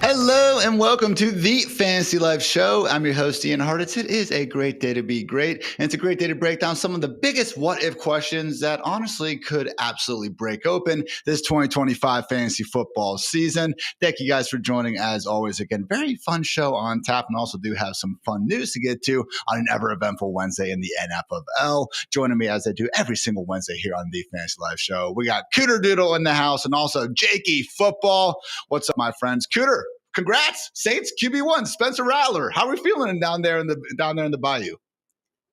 Hello and welcome to the Fantasy Life Show. I'm your host, Ian Hartitz. It is a great day to be great, and it's a great day to break down some of the biggest what-if questions that honestly could absolutely break open this 2025 fantasy football season. Thank you guys for joining. As always, again, very fun show on tap, and also do have some fun news to get to on an ever-eventful Wednesday in the NFL. Joining me as I do every single Wednesday here on the Fantasy Life Show, we got Cooterdoodle in the house, and also Jakey Football. What's up, my friends? Cooter, congrats, Saints QB1, Spencer Rattler. How are we feeling down there in the Bayou?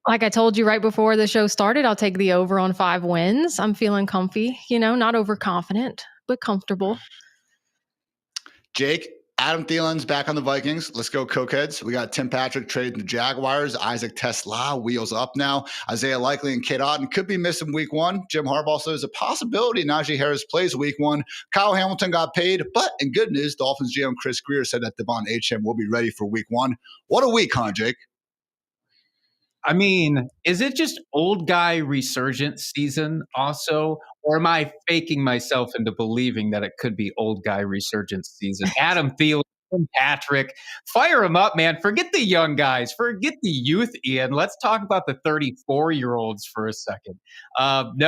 Like I told you right before the show started, I'll take the over on 5 wins. I'm feeling comfy, not overconfident, but comfortable. Jake, Adam Thielen's back on the Vikings. Let's go, Cokeheads. We got Tim Patrick trading the Jaguars. Isaac Tesla, wheels up now. Isaiah Likely and Kate Otten could be missing week 1. Jim Harbaugh says a possibility Najee Harris plays week 1. Kyle Hamilton got paid, but in good news, Dolphins GM Chris Greer said that Devon Achane will be ready for week 1. What a week, huh, Jake? I mean, is it just old guy resurgence season also? Or am I faking myself into believing that it could be old guy resurgence season? Adam Thielen, Patrick, fire them up, man. Forget the young guys. Forget the youth, Ian. Let's talk about the 34-year-olds for a second. I'm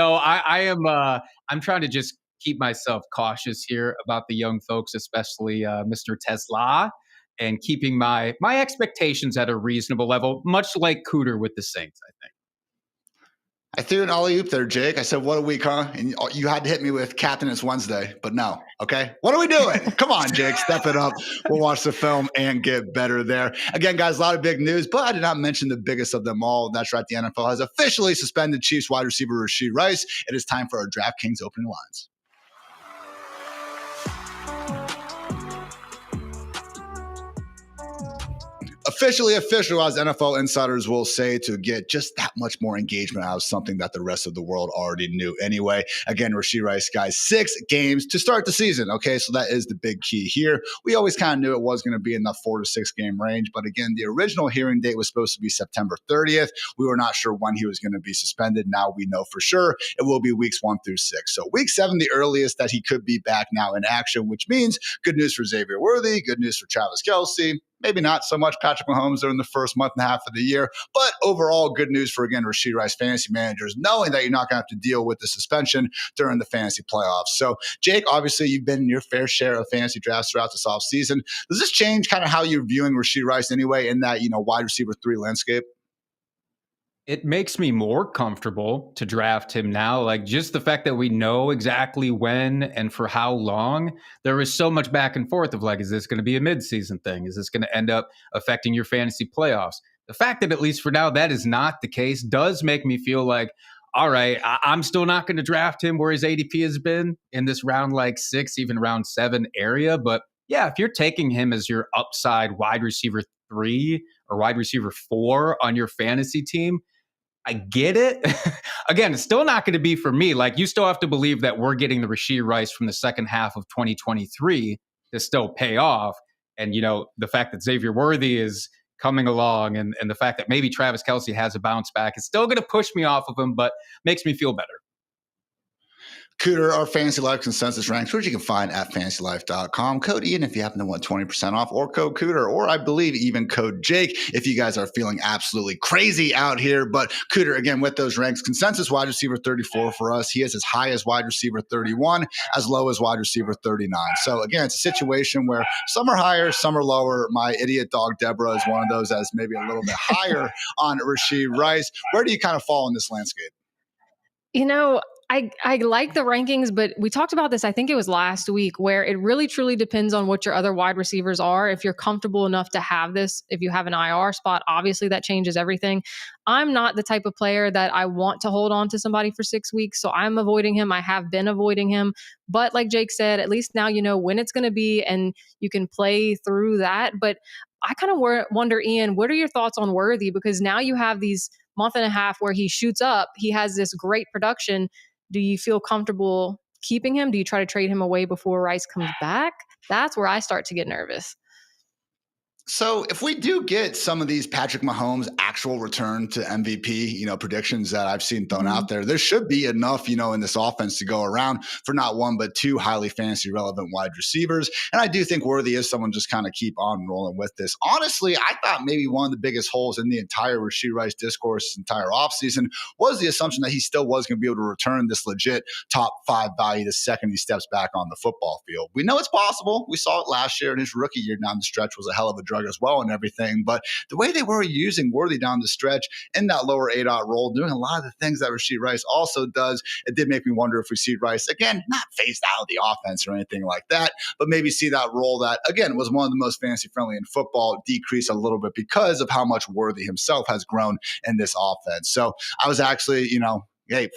trying to just keep myself cautious here about the young folks, especially Mr. Tesla, and keeping my expectations at a reasonable level, much like Cooter with the Saints, I think. I threw an alley-oop there, Jake. I said, what a week, huh? And you had to hit me with Captain It's Wednesday, but no, okay? What are we doing? Come on, Jake, step it up. We'll watch the film and get better there. Again, guys, a lot of big news, but I did not mention the biggest of them all. That's right, the NFL has officially suspended Chiefs wide receiver Rashee Rice. It is time for our DraftKings opening lines. Officially official, as NFL insiders will say, to get just that much more engagement out of something that the rest of the world already knew anyway. Again, Rashee Rice, guys, 6 games to start the season. Okay, so that is the big key here. We always kind of knew it was going to be in the 4 to 6 game range, but again, the original hearing date was supposed to be September 30th. We were not sure when he was going to be suspended. Now we know for sure it will be weeks 1 through 6. So week 7, the earliest that he could be back now in action, which means good news for Xavier Worthy, good news for Travis Kelce. Maybe not so much Patrick Mahomes during the first month and a half of the year, but overall good news for, again, Rashee Rice fantasy managers, knowing that you're not going to have to deal with the suspension during the fantasy playoffs. So, Jake, obviously you've been in your fair share of fantasy drafts throughout this offseason. Does this change kind of how you're viewing Rashee Rice anyway in that, wide receiver 3 landscape? It makes me more comfortable to draft him now. Like, just the fact that we know exactly when and for how long. There is so much back and forth of like, is this going to be a midseason thing? Is this going to end up affecting your fantasy playoffs? The fact that at least for now that is not the case does make me feel like, all right, I'm still not going to draft him where his ADP has been in this round like 6, even round 7 area. But yeah, if you're taking him as your upside wide receiver 3 or wide receiver 4 on your fantasy team, I get it. Again, it's still not going to be for me. Like, you still have to believe that we're getting the Rashee Rice from the second half of 2023 to still pay off. And, the fact that Xavier Worthy is coming along and the fact that maybe Travis Kelce has a bounce back, it's still going to push me off of him, but makes me feel better. Cooter, our Fantasy Life consensus ranks, which you can find at fantasylife.com. Code Ian if you happen to want 20% off, or code Cooter, or I believe even code Jake if you guys are feeling absolutely crazy out here. But Cooter, again, with those ranks, consensus wide receiver 34 for us. He is as high as wide receiver 31, as low as wide receiver 39. So again, it's a situation where some are higher, some are lower. My idiot dog Deborah is one of those that's maybe a little bit higher on Rashee Rice. Where do you kind of fall in this landscape? I like the rankings, but we talked about this, I think it was last week, where it really truly depends on what your other wide receivers are. If you're comfortable enough to have this, if you have an IR spot, obviously that changes everything. I'm not the type of player that I want to hold on to somebody for 6 weeks, so I'm avoiding him. I have been avoiding him. But like Jake said, at least now you know when it's going to be and you can play through that. But I kind of wonder, Ian, what are your thoughts on Worthy? Because now you have these month and a half where he shoots up. He has this great production. Do you feel comfortable keeping him? Do you try to trade him away before Rice comes back? That's where I start to get nervous. So if we do get some of these Patrick Mahomes actual return to MVP, predictions that I've seen thrown out there should be enough, in this offense to go around for not one, but two highly fantasy relevant wide receivers. And I do think Worthy is someone just kind of keep on rolling with this. Honestly, I thought maybe one of the biggest holes in the entire Rashee Rice discourse this entire offseason was the assumption that he still was going to be able to return this legit top 5 value the second he steps back on the football field. We know it's possible. We saw it last year, and his rookie year down the stretch was a hell of a drug as well and everything. But the way they were using Worthy down the stretch in that lower A-dot role, doing a lot of the things that Rashee Rice also does, it did make me wonder if we see Rice, again, not phased out of the offense or anything like that, but maybe see that role that, again, was one of the most fantasy-friendly in football decrease a little bit because of how much Worthy himself has grown in this offense. So I was actually,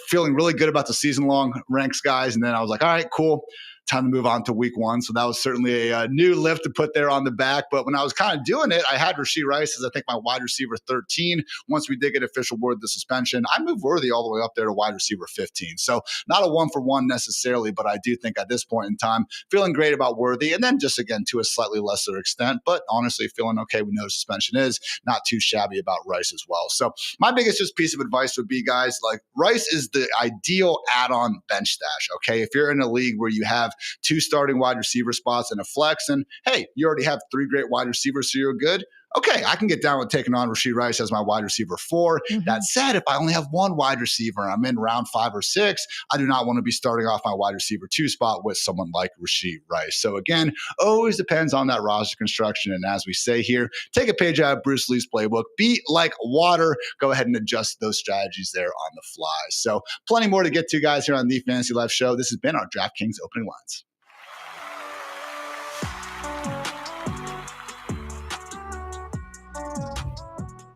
feeling really good about the season-long ranks, guys. And then I was like, all right, cool. Time to move on to week one. So that was certainly a new lift to put there on the back. But when I was kind of doing it, I had Rashee Rice as I think my wide receiver 13. Once we did get official word of the suspension, I moved Worthy all the way up there to wide receiver 15. So not a 1-for-1 necessarily, but I do think at this point in time, feeling great about Worthy. And then just again, to a slightly lesser extent, but honestly feeling okay. We know suspension is not too shabby about Rice as well. So my biggest just piece of advice would be, guys, like Rice is the ideal add-on bench stash. Okay. If you're in a league where you have 2 starting wide receiver spots and a flex, and hey, you already have 3 great wide receivers, so you're good. Okay, I can get down with taking on Rashee Rice as my wide receiver 4. That said, if I only have 1 wide receiver and I'm in round 5 or 6, I do not want to be starting off my wide receiver 2 spot with someone like Rashee Rice. So again, always depends on that roster construction. And as we say here, take a page out of Bruce Lee's playbook. Be like water. Go ahead and adjust those strategies there on the fly. So plenty more to get to, guys, here on the Fantasy Life Show. This has been our DraftKings opening lines.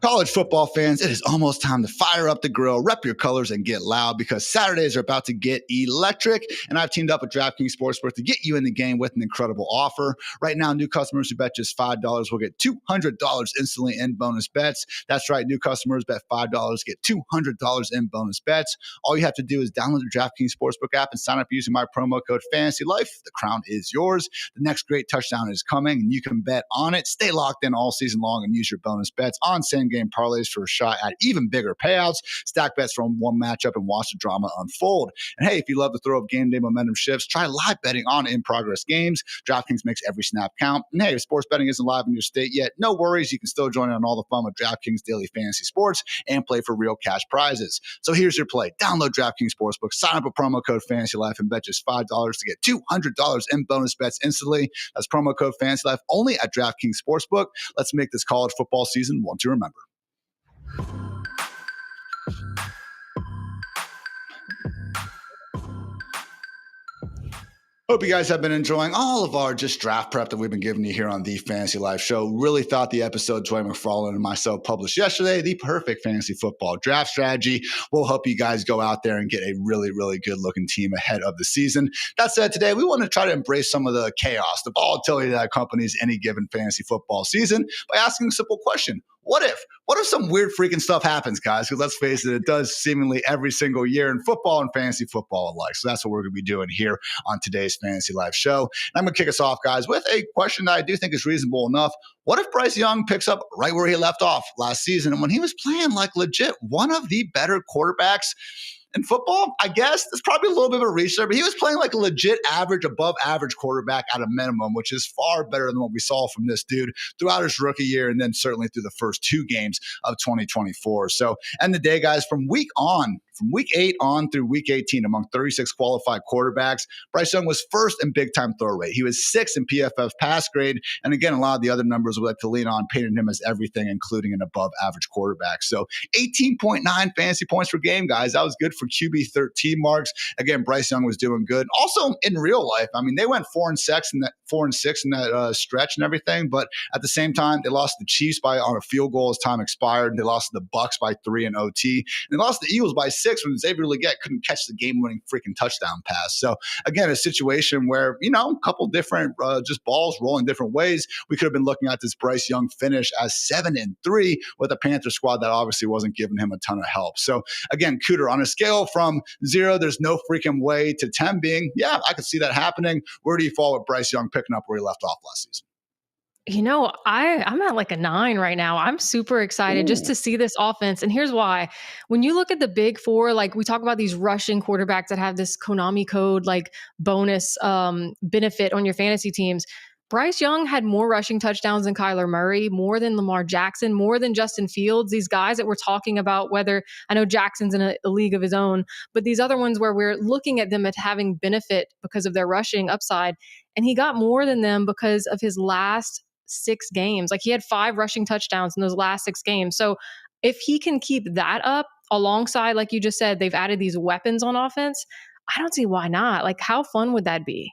College football fans, it is almost time to fire up the grill, rep your colors, and get loud because Saturdays are about to get electric. And I've teamed up with DraftKings Sportsbook to get you in the game with an incredible offer. Right now, new customers who bet just $5 will get $200 instantly in bonus bets. That's right, new customers bet $5, get $200 in bonus bets. All you have to do is download the DraftKings Sportsbook app and sign up using my promo code FANTASYLIFE. The crown is yours. The next great touchdown is coming, and you can bet on it. Stay locked in all season long and use your bonus bets on same game parlays for a shot at even bigger payouts. Stack bets from one matchup and watch the drama unfold. And hey, if you love the throw of game day momentum shifts, try live betting on in-progress games. DraftKings makes every snap count. And hey, if sports betting isn't live in your state yet, no worries. You can still join in on all the fun with DraftKings Daily Fantasy Sports and play for real cash prizes. So here's your play. Download DraftKings Sportsbook, sign up with promo code FANTASYLIFE, and bet just $5 to get $200 in bonus bets instantly. That's promo code FANTASYLIFE only at DraftKings Sportsbook. Let's make this college football season one to remember. Hope you guys have been enjoying all of our just draft prep that we've been giving you here on the Fantasy Life Show. Really thought the episode Dwayne McFarland and myself published yesterday, the perfect fantasy football draft strategy, will help you guys go out there and get a really, really good looking team ahead of the season. That said, today we want to try to embrace some of the chaos, the volatility that accompanies any given fantasy football season by asking a simple question. What if some weird freaking stuff happens, guys? Because let's face it, it does seemingly every single year in football and fantasy football alike. So that's what we're going to be doing here on today's Fantasy Life Show. And I'm going to kick us off, guys, with a question that I do think is reasonable enough. What if Bryce Young picks up right where he left off last season? And when he was playing like legit one of the better quarterbacks in football, I guess that's probably a little bit of a reach there, but he was playing like a legit average, above average quarterback at a minimum, which is far better than what we saw from this dude throughout his rookie year and then certainly through the first 2 games of 2024. So, end the day, guys, from week 8 on through week 18, among 36 qualified quarterbacks, Bryce Young was first in big-time throw rate. He was 6th in PFF pass grade. And again, a lot of the other numbers we like to lean on painted him as everything, including an above-average quarterback. So 18.9 fantasy points per game, guys. That was good for QB 13 marks. Again, Bryce Young was doing good. Also, in real life, I mean, they went 4-6 in that stretch and everything. But at the same time, they lost the Chiefs on a field goal as time expired. They lost the Bucks by 3 in OT. And they lost the Eagles by 6 when Xavier Legette couldn't catch the game-winning freaking touchdown pass. So again, a situation where, a couple different just balls rolling different ways. We could have been looking at this Bryce Young finish as 7-3 with a Panther squad that obviously wasn't giving him a ton of help. So again, Cooter, on a scale from 0, there's no freaking way, to 10 being, yeah, I could see that happening. Where do you fall with Bryce Young picking up where he left off last season? I'm at like a 9 right now. I'm super excited just to see this offense. And here's why. When you look at the big four, like we talk about these rushing quarterbacks that have this Konami code, like bonus benefit on your fantasy teams. Bryce Young had more rushing touchdowns than Kyler Murray, more than Lamar Jackson, more than Justin Fields. These guys that we're talking about, whether I know Jackson's in a league of his own, but these other ones where we're looking at them as having benefit because of their rushing upside. And he got more than them because of his last 6 games. Like he had 5 rushing touchdowns in those last 6 games. So if he can keep that up alongside, like you just said, they've added these weapons on offense, I don't see why not. Like how fun would that be?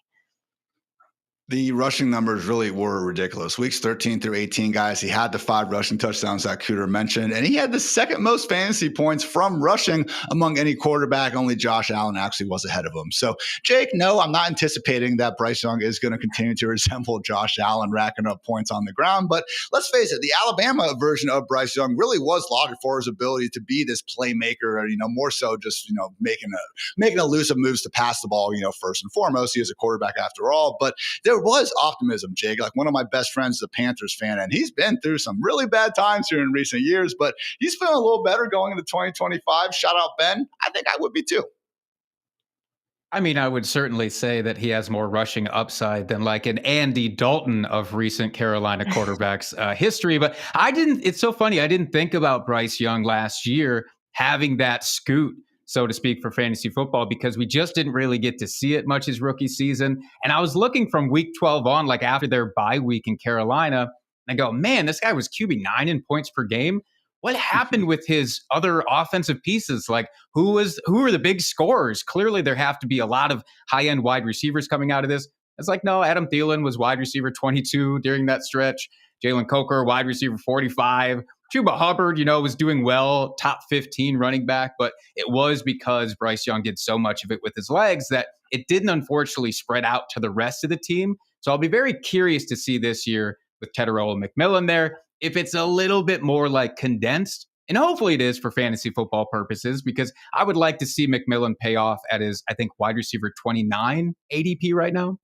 The rushing numbers really were ridiculous. Weeks 13 through 18, guys, he had the 5 rushing touchdowns that Cooter mentioned, and he had the second most fantasy points from rushing among any quarterback. Only Josh Allen actually was ahead of him. So, Jake, no, I'm not anticipating that Bryce Young is going to continue to resemble Josh Allen, racking up points on the ground. But let's face it, the Alabama version of Bryce Young really was lauded for his ability to be this playmaker, more so just, making elusive moves to pass the ball, first and foremost. He is a quarterback after all. But there was optimism, Jake. Like one of my best friends is a Panthers fan, and he's been through some really bad times here in recent years, but he's feeling a little better going into 2025. Shout out, Ben. I think I would be too. I mean, I would certainly say that he has more rushing upside than like an Andy Dalton of recent Carolina quarterbacks history. But it's so funny. I didn't think about Bryce Young last year having that scoot, so to speak, for fantasy football, because we just didn't really get to see it much his rookie season. And I was looking from week 12 on, like after their bye week in Carolina, and I go, man, this guy was QB9 in points per game. What happened with his other offensive pieces? Like who are the big scorers? Clearly there have to be a lot of high-end wide receivers coming out of this. It's like, no, Adam Thielen was wide receiver 22 during that stretch. Jalen Coker, wide receiver 45. Chuba Hubbard, was doing well, top 15 running back, but it was because Bryce Young did so much of it with his legs that it didn't unfortunately spread out to the rest of the team. So I'll be very curious to see this year with Teteroa and McMillan there, if it's a little bit more like condensed, and hopefully it is for fantasy football purposes, because I would like to see McMillan pay off at his, I think, wide receiver 29 ADP right now.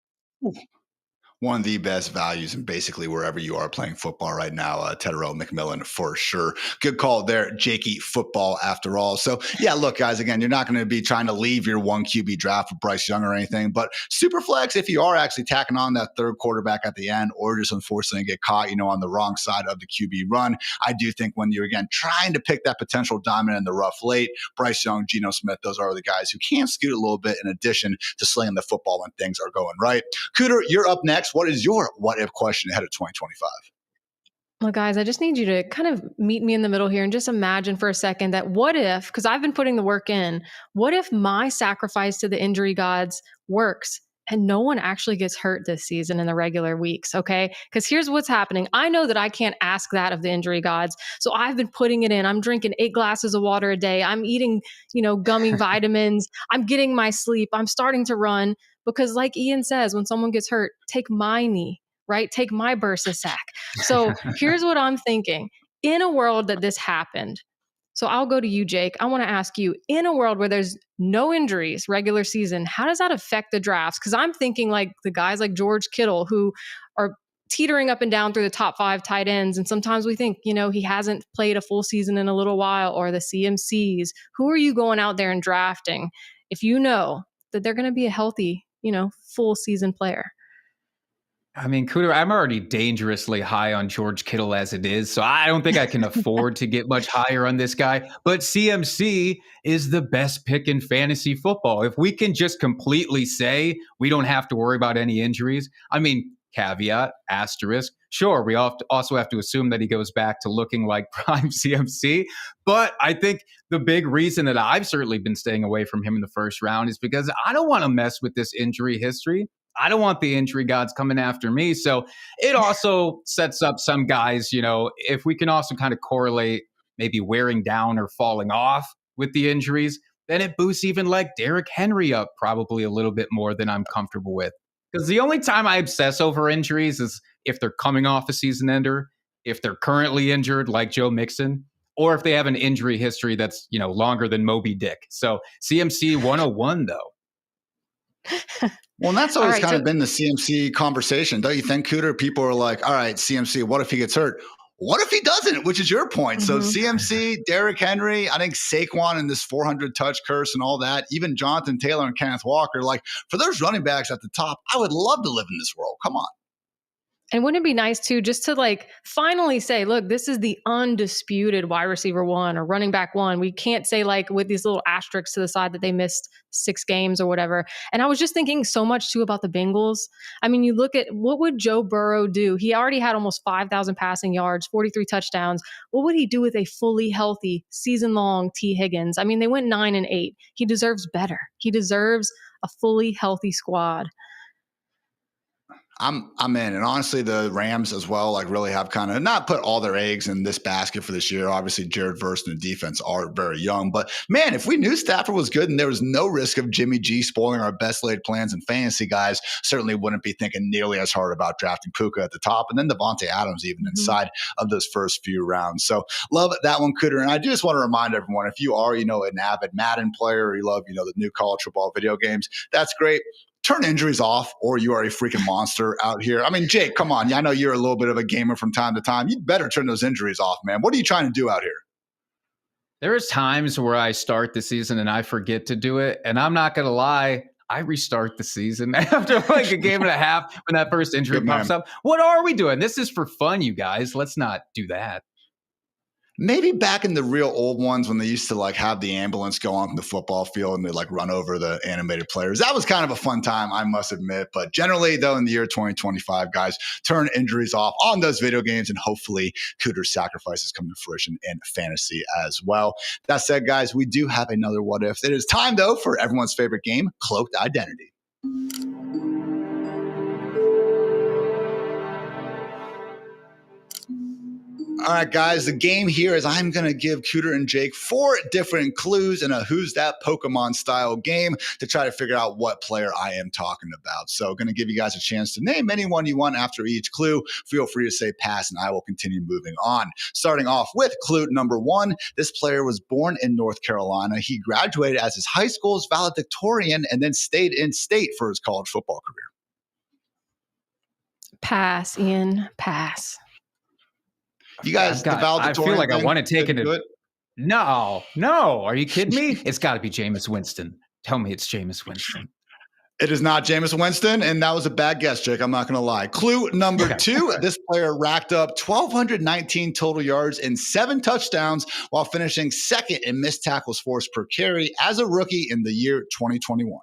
One of the best values in basically wherever you are playing football right now, Teteroa McMillan for sure. Good call there, Jakey football after all. So yeah, look guys, again, you're not going to be trying to leave your 1 QB draft with Bryce Young or anything, but super flex, if you are actually tacking on that third quarterback at the end, or just unfortunately get caught, on the wrong side of the QB run, I do think when you're again trying to pick that potential diamond in the rough late, Bryce Young, Geno Smith, those are the guys who can scoot a little bit in addition to slinging the football when things are going right. Cooter, you're up next. What is your what if question ahead of 2025? Well, guys, I just need you to kind of meet me in the middle here and just imagine for a second that what if, because I've been putting the work in, what if my sacrifice to the injury gods works and no one actually gets hurt this season in the regular weeks, okay? Because here's what's happening. I know that I can't ask that of the injury gods. So I've been putting it in. I'm drinking 8 glasses of water a day. I'm eating, gummy vitamins. I'm getting my sleep. I'm starting to run. Because like Ian says, when someone gets hurt, take my knee, right? Take my bursa sack. So here's what I'm thinking. In a world that this happened, so I'll go to you, Jake. I want to ask you, in a world where there's no injuries, regular season, how does that affect the drafts? Because I'm thinking like the guys like George Kittle who are teetering up and down through the top 5 tight ends. And sometimes we think, he hasn't played a full season in a little while, or the CMCs. Who are you going out there and drafting if you know that they're going to be a healthy, full season player? I mean, Cooter, I'm already dangerously high on George Kittle as it is, so I don't think I can afford to get much higher on this guy. But CMC is the best pick in fantasy football. If we can just completely say we don't have to worry about any injuries, I mean, caveat, asterisk, sure, we also have to assume that he goes back to looking like prime CMC. But I think the big reason that I've certainly been staying away from him in the first round is because I don't want to mess with this injury history. I don't want the injury gods coming after me. So it also sets up some guys, if we can also kind of correlate maybe wearing down or falling off with the injuries, then it boosts even like Derrick Henry up probably a little bit more than I'm comfortable with. Because the only time I obsess over injuries is if they're coming off a season ender, if they're currently injured like Joe Mixon, or if they have an injury history that's, longer than Moby Dick. So CMC 101 though. Well, and that's All always right, kind so of been the CMC conversation. Don't you think, Cooter? People are like, all right, CMC, what if he gets hurt? What if he doesn't? Which is your point. So mhm. CMC, Derrick Henry, I think Saquon and this 400 touch curse and all that, even Jonathan Taylor and Kenneth Walker, like for those running backs at the top, I would love to live in this world. Come on. And wouldn't it be nice too, just to like finally say, look, this is the undisputed wide receiver one or running back one. We can't say like with these little asterisks to the side that they missed 6 games or whatever. And I was just thinking so much too about the Bengals. I mean, you look at what would Joe Burrow do? He already had almost 5,000 passing yards, 43 touchdowns. What would he do with a fully healthy season long T. Higgins? I mean, they went 9-8. He deserves better. He deserves a fully healthy squad. I'm in. And honestly, the Rams as well, like really have kind of not put all their eggs in this basket for this year. Obviously, Jared Verse and the defense are very young. But man, if we knew Stafford was good and there was no risk of Jimmy G spoiling our best laid plans in fantasy, guys certainly wouldn't be thinking nearly as hard about drafting Puka at the top. And then Devontae Adams even inside of those first few rounds. So love that one, Cooter. And I just want to remind everyone, if you are, an avid Madden player or you love, the new college football video games, that's great. Turn injuries off or you are a freaking monster out here. I mean, Jake, come on. I know you're a little bit of a gamer from time to time. You better turn those injuries off, man. What are you trying to do out here? There's times where I start the season and I forget to do it. And I'm not going to lie, I restart the season after like a game and a half when that first injury pops up. What are we doing? This is for fun, you guys. Let's not do that. Maybe back in the real old ones when they used to like have the ambulance go on the football field and they like run over the animated players. That was kind of a fun time, I must admit. But generally, though, in the year 2025, guys, turn injuries off on those video games and hopefully Cooter's sacrifices come to fruition in fantasy as well. That said, guys, we do have another what if. It is time, though, for everyone's favorite game, Cloaked Identity. All right, guys, the game here is I'm going to give Cooter and Jake 4 different clues in a Who's That Pokemon style game to try to figure out what player I am talking about. So going to give you guys a chance to name anyone you want after each clue. Feel free to say pass and I will continue moving on. Starting off with clue number 1, this player was born in North Carolina. He graduated as his high school's valedictorian and then stayed in state for his college football career. Pass, Ian, pass. You guys, the valedictorian. I feel like I want to take it. No. Are you kidding me? It's got to be Jameis Winston. Tell me it's Jameis Winston. It is not Jameis Winston, and that was a bad guess, Jake. I'm not going to lie. Clue number 2, this player racked up 1,219 total yards and 7 touchdowns while finishing second in missed tackles forced per carry as a rookie in the year 2021.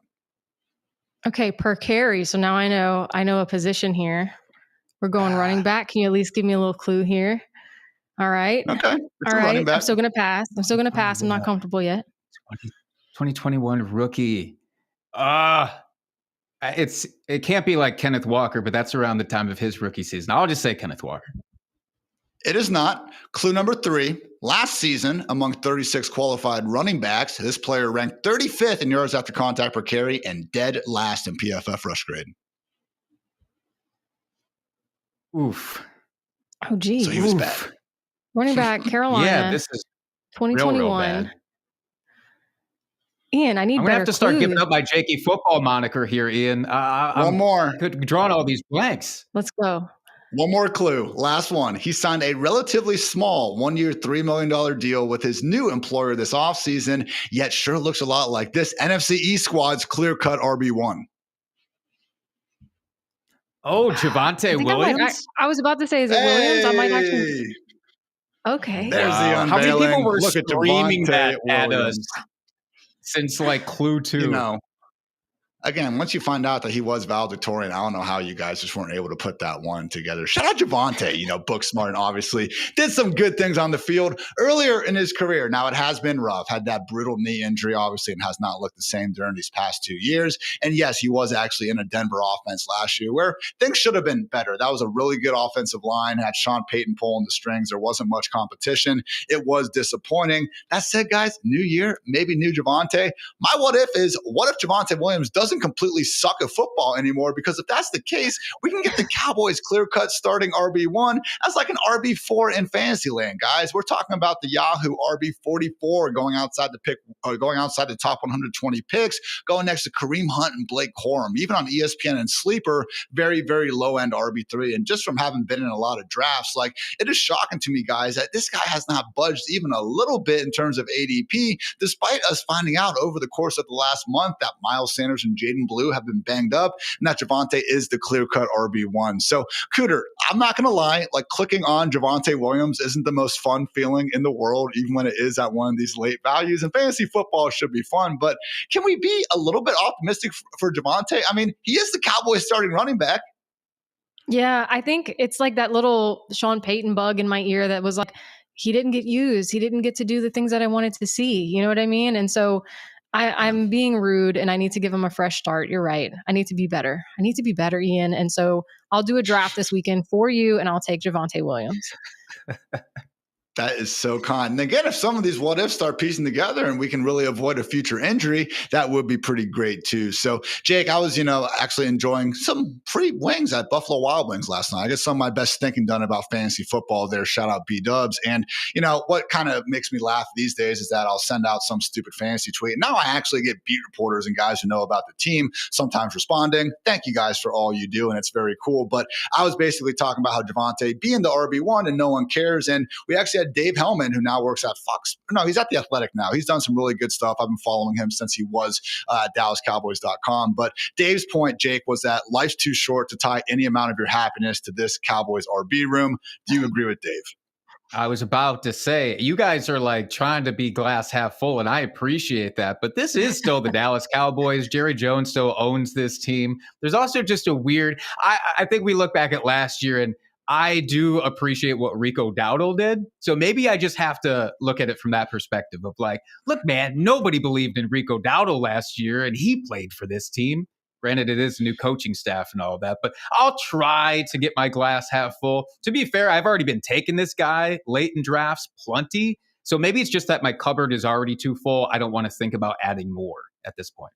Okay, per carry. So now I know a position here. We're going running back. Can you at least give me a little clue here? All right. Okay. All right. I'm still going to pass. I'm not comfortable yet. 2021 rookie. It can't be like Kenneth Walker, but that's around the time of his rookie season. I'll just say Kenneth Walker. It is not. Clue number 3. Last season, among 36 qualified running backs, this player ranked 35th in yards after contact per carry and dead last in PFF rush grade. Oof. Oh, geez. So he was bad. Running back, Carolina. Yeah, this is 2021. real bad. Ian, I need I'm better going to have to start clues. giving up my Jakey football moniker here, Ian. One more. Drawing all these blanks. Let's go. One more clue. Last one. He signed a relatively small 1-year, $3 million deal with his new employer this offseason, yet sure looks a lot like this NFC East squad's clear-cut RB1. Oh, Javonte Williams? I was about to say, is it Williams? I might actually. Okay. There's the unveiling. How many people were Look screaming at that at us since like clue 2? Again, once you find out that he was valedictorian, I don't know how you guys just weren't able to put that one together. Shout out Javonte, book smart and obviously did some good things on the field earlier in his career. Now, it has been rough. Had that brutal knee injury, obviously, and has not looked the same during these past 2 years. And yes, he was actually in a Denver offense last year where things should have been better. That was a really good offensive line. Had Sean Payton pulling the strings. There wasn't much competition. It was disappointing. That said, guys, new year, maybe new Javonte. My what if is, what if Javonte Williams doesn't doesn't completely suck at football anymore, because if that's the case, we can get the Cowboys clear-cut starting RB1 as like an RB4 in fantasy land, guys. We're talking about the Yahoo RB44 going outside the top 120 picks, going next to Kareem Hunt and Blake Corum, even on ESPN and Sleeper, very, very low-end RB3. And just from having been in a lot of drafts, like, it is shocking to me, guys, that this guy has not budged even a little bit in terms of ADP, despite us finding out over the course of the last month that Miles Sanders and Jaden Blue have been banged up, and that Javonte is the clear-cut RB1. So, Cooter, I'm not going to lie, like, clicking on Javonte Williams isn't the most fun feeling in the world, even when it is at one of these late values. And fantasy football should be fun, but can we be a little bit optimistic for Javonte? I mean, he is the Cowboys starting running back. Yeah, I think it's like that little Sean Payton bug in my ear that was like, he didn't get used. He didn't get to do the things that I wanted to see. You know what I mean? And so I'm being rude and I need to give him a fresh start. You're right. I need to be better. I need to be better, Ian. And so I'll do a draft this weekend for you and I'll take Javonte Williams. That is so kind. And again, if some of these what ifs start piecing together and we can really avoid a future injury, that would be pretty great too. So, Jake, I was, actually enjoying some free wings at Buffalo Wild Wings last night. I get some of my best thinking done about fantasy football there. Shout out B-Dubs. And, what kind of makes me laugh these days is that I'll send out some stupid fantasy tweet. Now I actually get beat reporters and guys who know about the team sometimes responding. Thank you guys for all you do. And it's very cool. But I was basically talking about how Javonte being the RB1 and no one cares. And we actually had Dave Hellman, who now works at Fox. No, he's at The Athletic now. He's done some really good stuff. I've been following him since he was at DallasCowboys.com. But Dave's point, Jake, was that life's too short to tie any amount of your happiness to this Cowboys RB room. Do you agree with Dave? I was about to say, you guys are like trying to be glass half full, and I appreciate that. But this is still the Dallas Cowboys. Jerry Jones still owns this team. There's also just a weird, I think we look back at last year, and I do appreciate what Rico Dowdle did. So maybe I just have to look at it from that perspective of like, look, man, nobody believed in Rico Dowdle last year, and he played for this team. Granted, it is a new coaching staff and all that, but I'll try to get my glass half full. To be fair, I've already been taking this guy late in drafts plenty. So maybe it's just that my cupboard is already too full. I don't want to think about adding more at this point.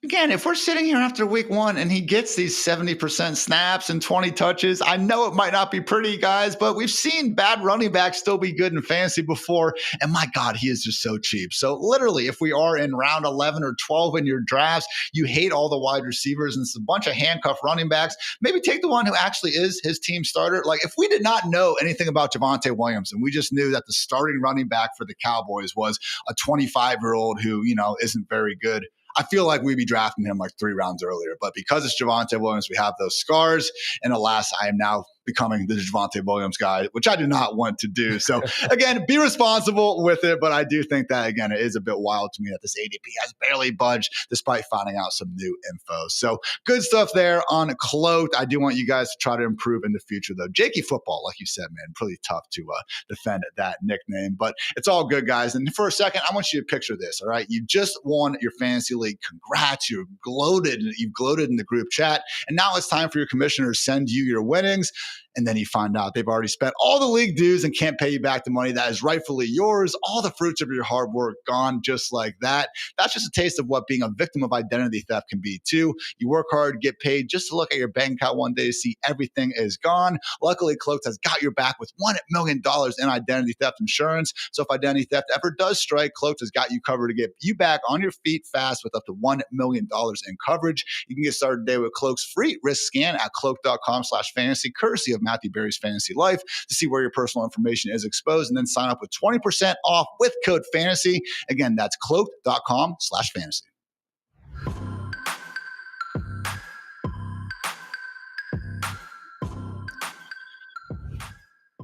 Again, if we're sitting here after week one and he gets these 70% snaps and 20 touches, I know it might not be pretty, guys, but we've seen bad running backs still be good in fantasy before. And my God, he is just so cheap. So literally, if we are in round 11 or 12 in your drafts, you hate all the wide receivers and it's a bunch of handcuff running backs, maybe take the one who actually is his team starter. Like, if we did not know anything about Javonte Williams and we just knew that the starting running back for the Cowboys was a 25-year-old who, isn't very good, I feel like we'd be drafting him like 3 rounds earlier. But because it's Javonte Williams, we have those scars. And alas, I am now becoming the Javonte Williams guy, which I do not want to do. So again, be responsible with it. But I do think that, again, it is a bit wild to me that this ADP has barely budged despite finding out some new info. So good stuff there on Cloaked. I do want you guys to try to improve in the future, though. Jakey Football, like you said, man, pretty tough to defend that nickname. But it's all good, guys. And for a second, I want you to picture this, all right? You just won your fantasy league. Congrats. You've gloated in the group chat. And now it's time for your commissioner to send you your winnings. And then you find out they've already spent all the league dues and can't pay you back the money that is rightfully yours. All the fruits of your hard work gone just like that. That's just a taste of what being a victim of identity theft can be too. You work hard, get paid just to look at your bank account one day to see everything is gone. Luckily, Cloaked has got your back with $1 million in identity theft insurance. So if identity theft ever does strike, Cloaked has got you covered to get you back on your feet fast with up to $1 million in coverage. You can get started today with Cloak's free risk scan at cloak.com/fantasy, courtesy of Matthew Berry's Fantasy Life, to see where your personal information is exposed, and then sign up with 20% off with code FANTASY. Again, that's cloak.com/fantasy.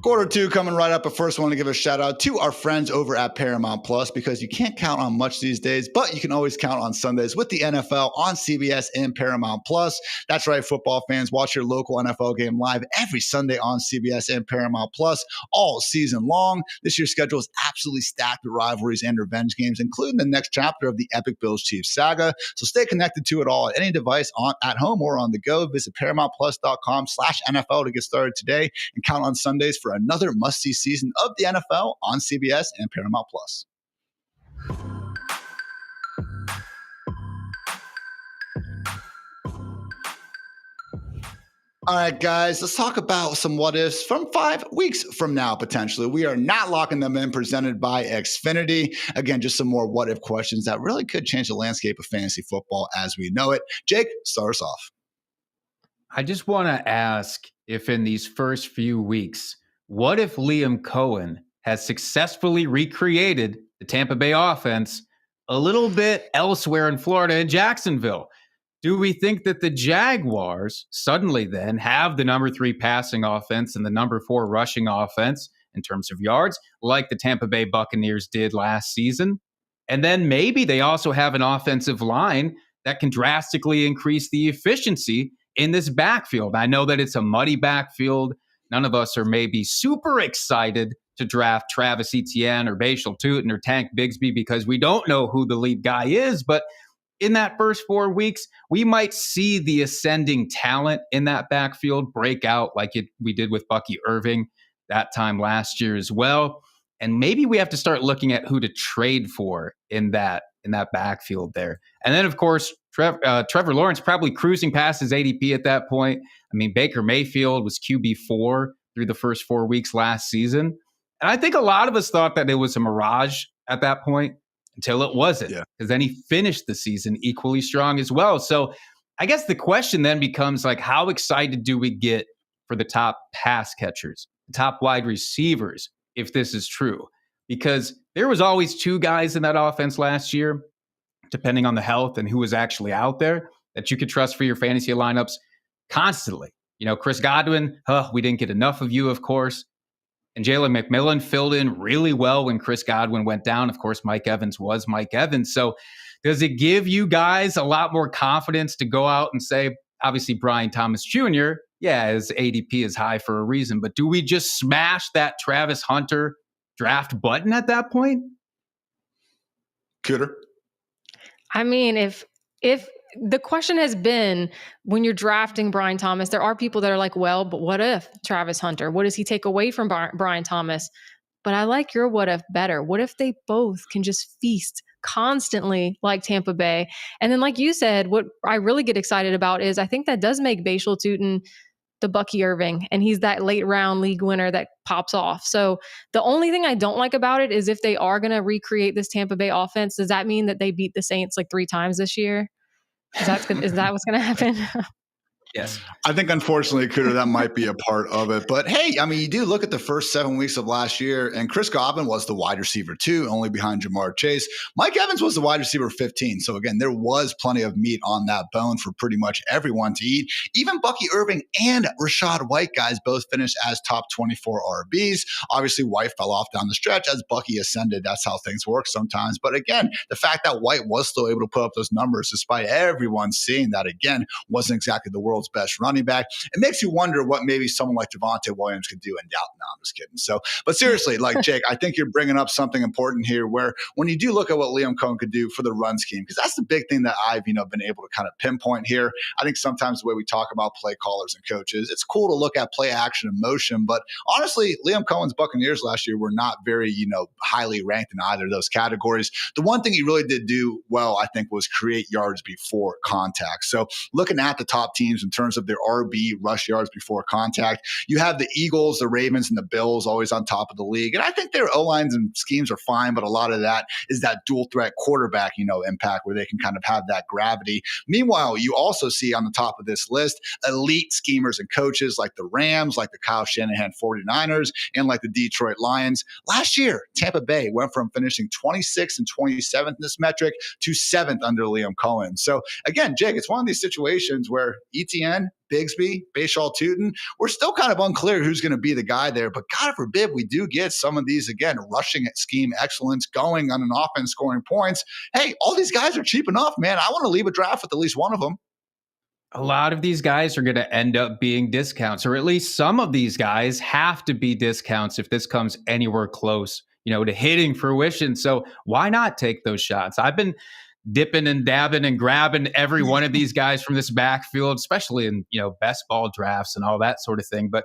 Quarter two coming right up, but first I want to give a shout out to our friends over at Paramount Plus, because you can't count on much these days, but you can always count on Sundays with the NFL on CBS and Paramount Plus. That's right, football fans, watch your local NFL game live every Sunday on CBS and Paramount Plus all season long. This year's schedule is absolutely stacked with rivalries and revenge games, including the next chapter of the epic Bills-Chiefs saga. So stay connected to it all at any device, at home or on the go. Visit ParamountPlus.com/NFL to get started today and count on Sundays for another must-see season of the NFL on CBS and Paramount Plus. All right, guys, let's talk about some what ifs from 5 weeks from now, potentially. We are not locking them in, presented by Xfinity. Again, just some more what if questions that really could change the landscape of fantasy football as we know it. Jake, start us off. I just want to ask if in these first few weeks, what if Liam Cohen has successfully recreated the Tampa Bay offense a little bit elsewhere in Florida and Jacksonville? Do we think that the Jaguars suddenly then have the number 3 passing offense and the number 4 rushing offense in terms of yards, like the Tampa Bay Buccaneers did last season? And then maybe they also have an offensive line that can drastically increase the efficiency in this backfield. I know that it's a muddy backfield. None of us are maybe super excited to draft Travis Etienne or Bashal Tutin or Tank Bigsby because we don't know who the lead guy is, but in that first 4 weeks, we might see the ascending talent in that backfield break out like we did with Bucky Irving that time last year as well. And maybe we have to start looking at who to trade for in that backfield there. And then, of course, Trevor Lawrence probably cruising past his ADP at that point. I mean, Baker Mayfield was QB4 through the first 4 weeks last season. And I think a lot of us thought that it was a mirage at that point, until it wasn't, because then he finished the season equally strong as well. So I guess the question then becomes like, how excited do we get for the top pass catchers, the top wide receivers, if this is true? Because there was always 2 guys in that offense last year, depending on the health and who was actually out there, that you could trust for your fantasy lineups constantly. You know, Chris Godwin, we didn't get enough of you, of course. And Jalen McMillan filled in really well when Chris Godwin went down. Of course, Mike Evans was Mike Evans. So does it give you guys a lot more confidence to go out and say, obviously, Brian Thomas Jr., his ADP is high for a reason, but do we just smash that Travis Hunter draft button at that point? Cooter? I mean, if the question has been, when you're drafting Brian Thomas, there are people that are like, well, but what if Travis Hunter? What does he take away from Brian Thomas? But I like your what if better. What if they both can just feast constantly like Tampa Bay? And then, like you said, what I really get excited about is I think that does make Bashal Tutin the Bucky Irving, and he's that late round league winner that pops off. So the only thing I don't like about it is if they are going to recreate this Tampa Bay offense, does that mean that they beat the Saints like 3 times this year? Is that what's going to happen? Yes. I think, unfortunately, Cooter, that might be a part of it. But hey, I mean, you do look at the first 7 weeks of last year, and Chris Godwin was the wide receiver 2, only behind Jamar Chase. Mike Evans was the wide receiver 15. So again, there was plenty of meat on that bone for pretty much everyone to eat. Even Bucky Irving and Rachaad White, guys, both finished as top 24 RBs. Obviously, White fell off down the stretch as Bucky ascended. That's how things work sometimes. But again, the fact that White was still able to put up those numbers, despite everyone seeing that, again, wasn't exactly the world's best running back. It makes you wonder what maybe someone like Javonte Williams could do in doubt. No, I'm just kidding. So, but seriously, like Jake, I think you're bringing up something important here where when you do look at what Liam Cohen could do for the run scheme, because that's the big thing that I've, been able to kind of pinpoint here. I think sometimes the way we talk about play callers and coaches, it's cool to look at play action and motion, but honestly, Liam Cohen's Buccaneers last year were not very, highly ranked in either of those categories. The one thing he really did do well, I think, was create yards before contact. So looking at the top teams in terms of their RB rush yards before contact, you have the Eagles, the Ravens, and the Bills always on top of the league. And I think their O-lines and schemes are fine, but a lot of that is that dual threat quarterback, impact where they can kind of have that gravity. Meanwhile, you also see on the top of this list, elite schemers and coaches like the Rams, like the Kyle Shanahan 49ers, and like the Detroit Lions. Last year, Tampa Bay went from finishing 26th and 27th in this metric to 7th under Liam Cohen. So again, Jake, it's one of these situations where ETN, Bigsby, Bashal Tutin, we're still kind of unclear who's going to be the guy there, but God forbid we do get some of these, again, rushing at scheme excellence, going on an offense, scoring points. Hey, all these guys are cheap enough, man. I want to leave a draft with at least one of them. A lot of these guys are going to end up being discounts, or at least some of these guys have to be discounts if this comes anywhere close, to hitting fruition. So why not take those shots? I've been dipping and dabbing and grabbing every one of these guys from this backfield, especially in, best ball drafts and all that sort of thing. But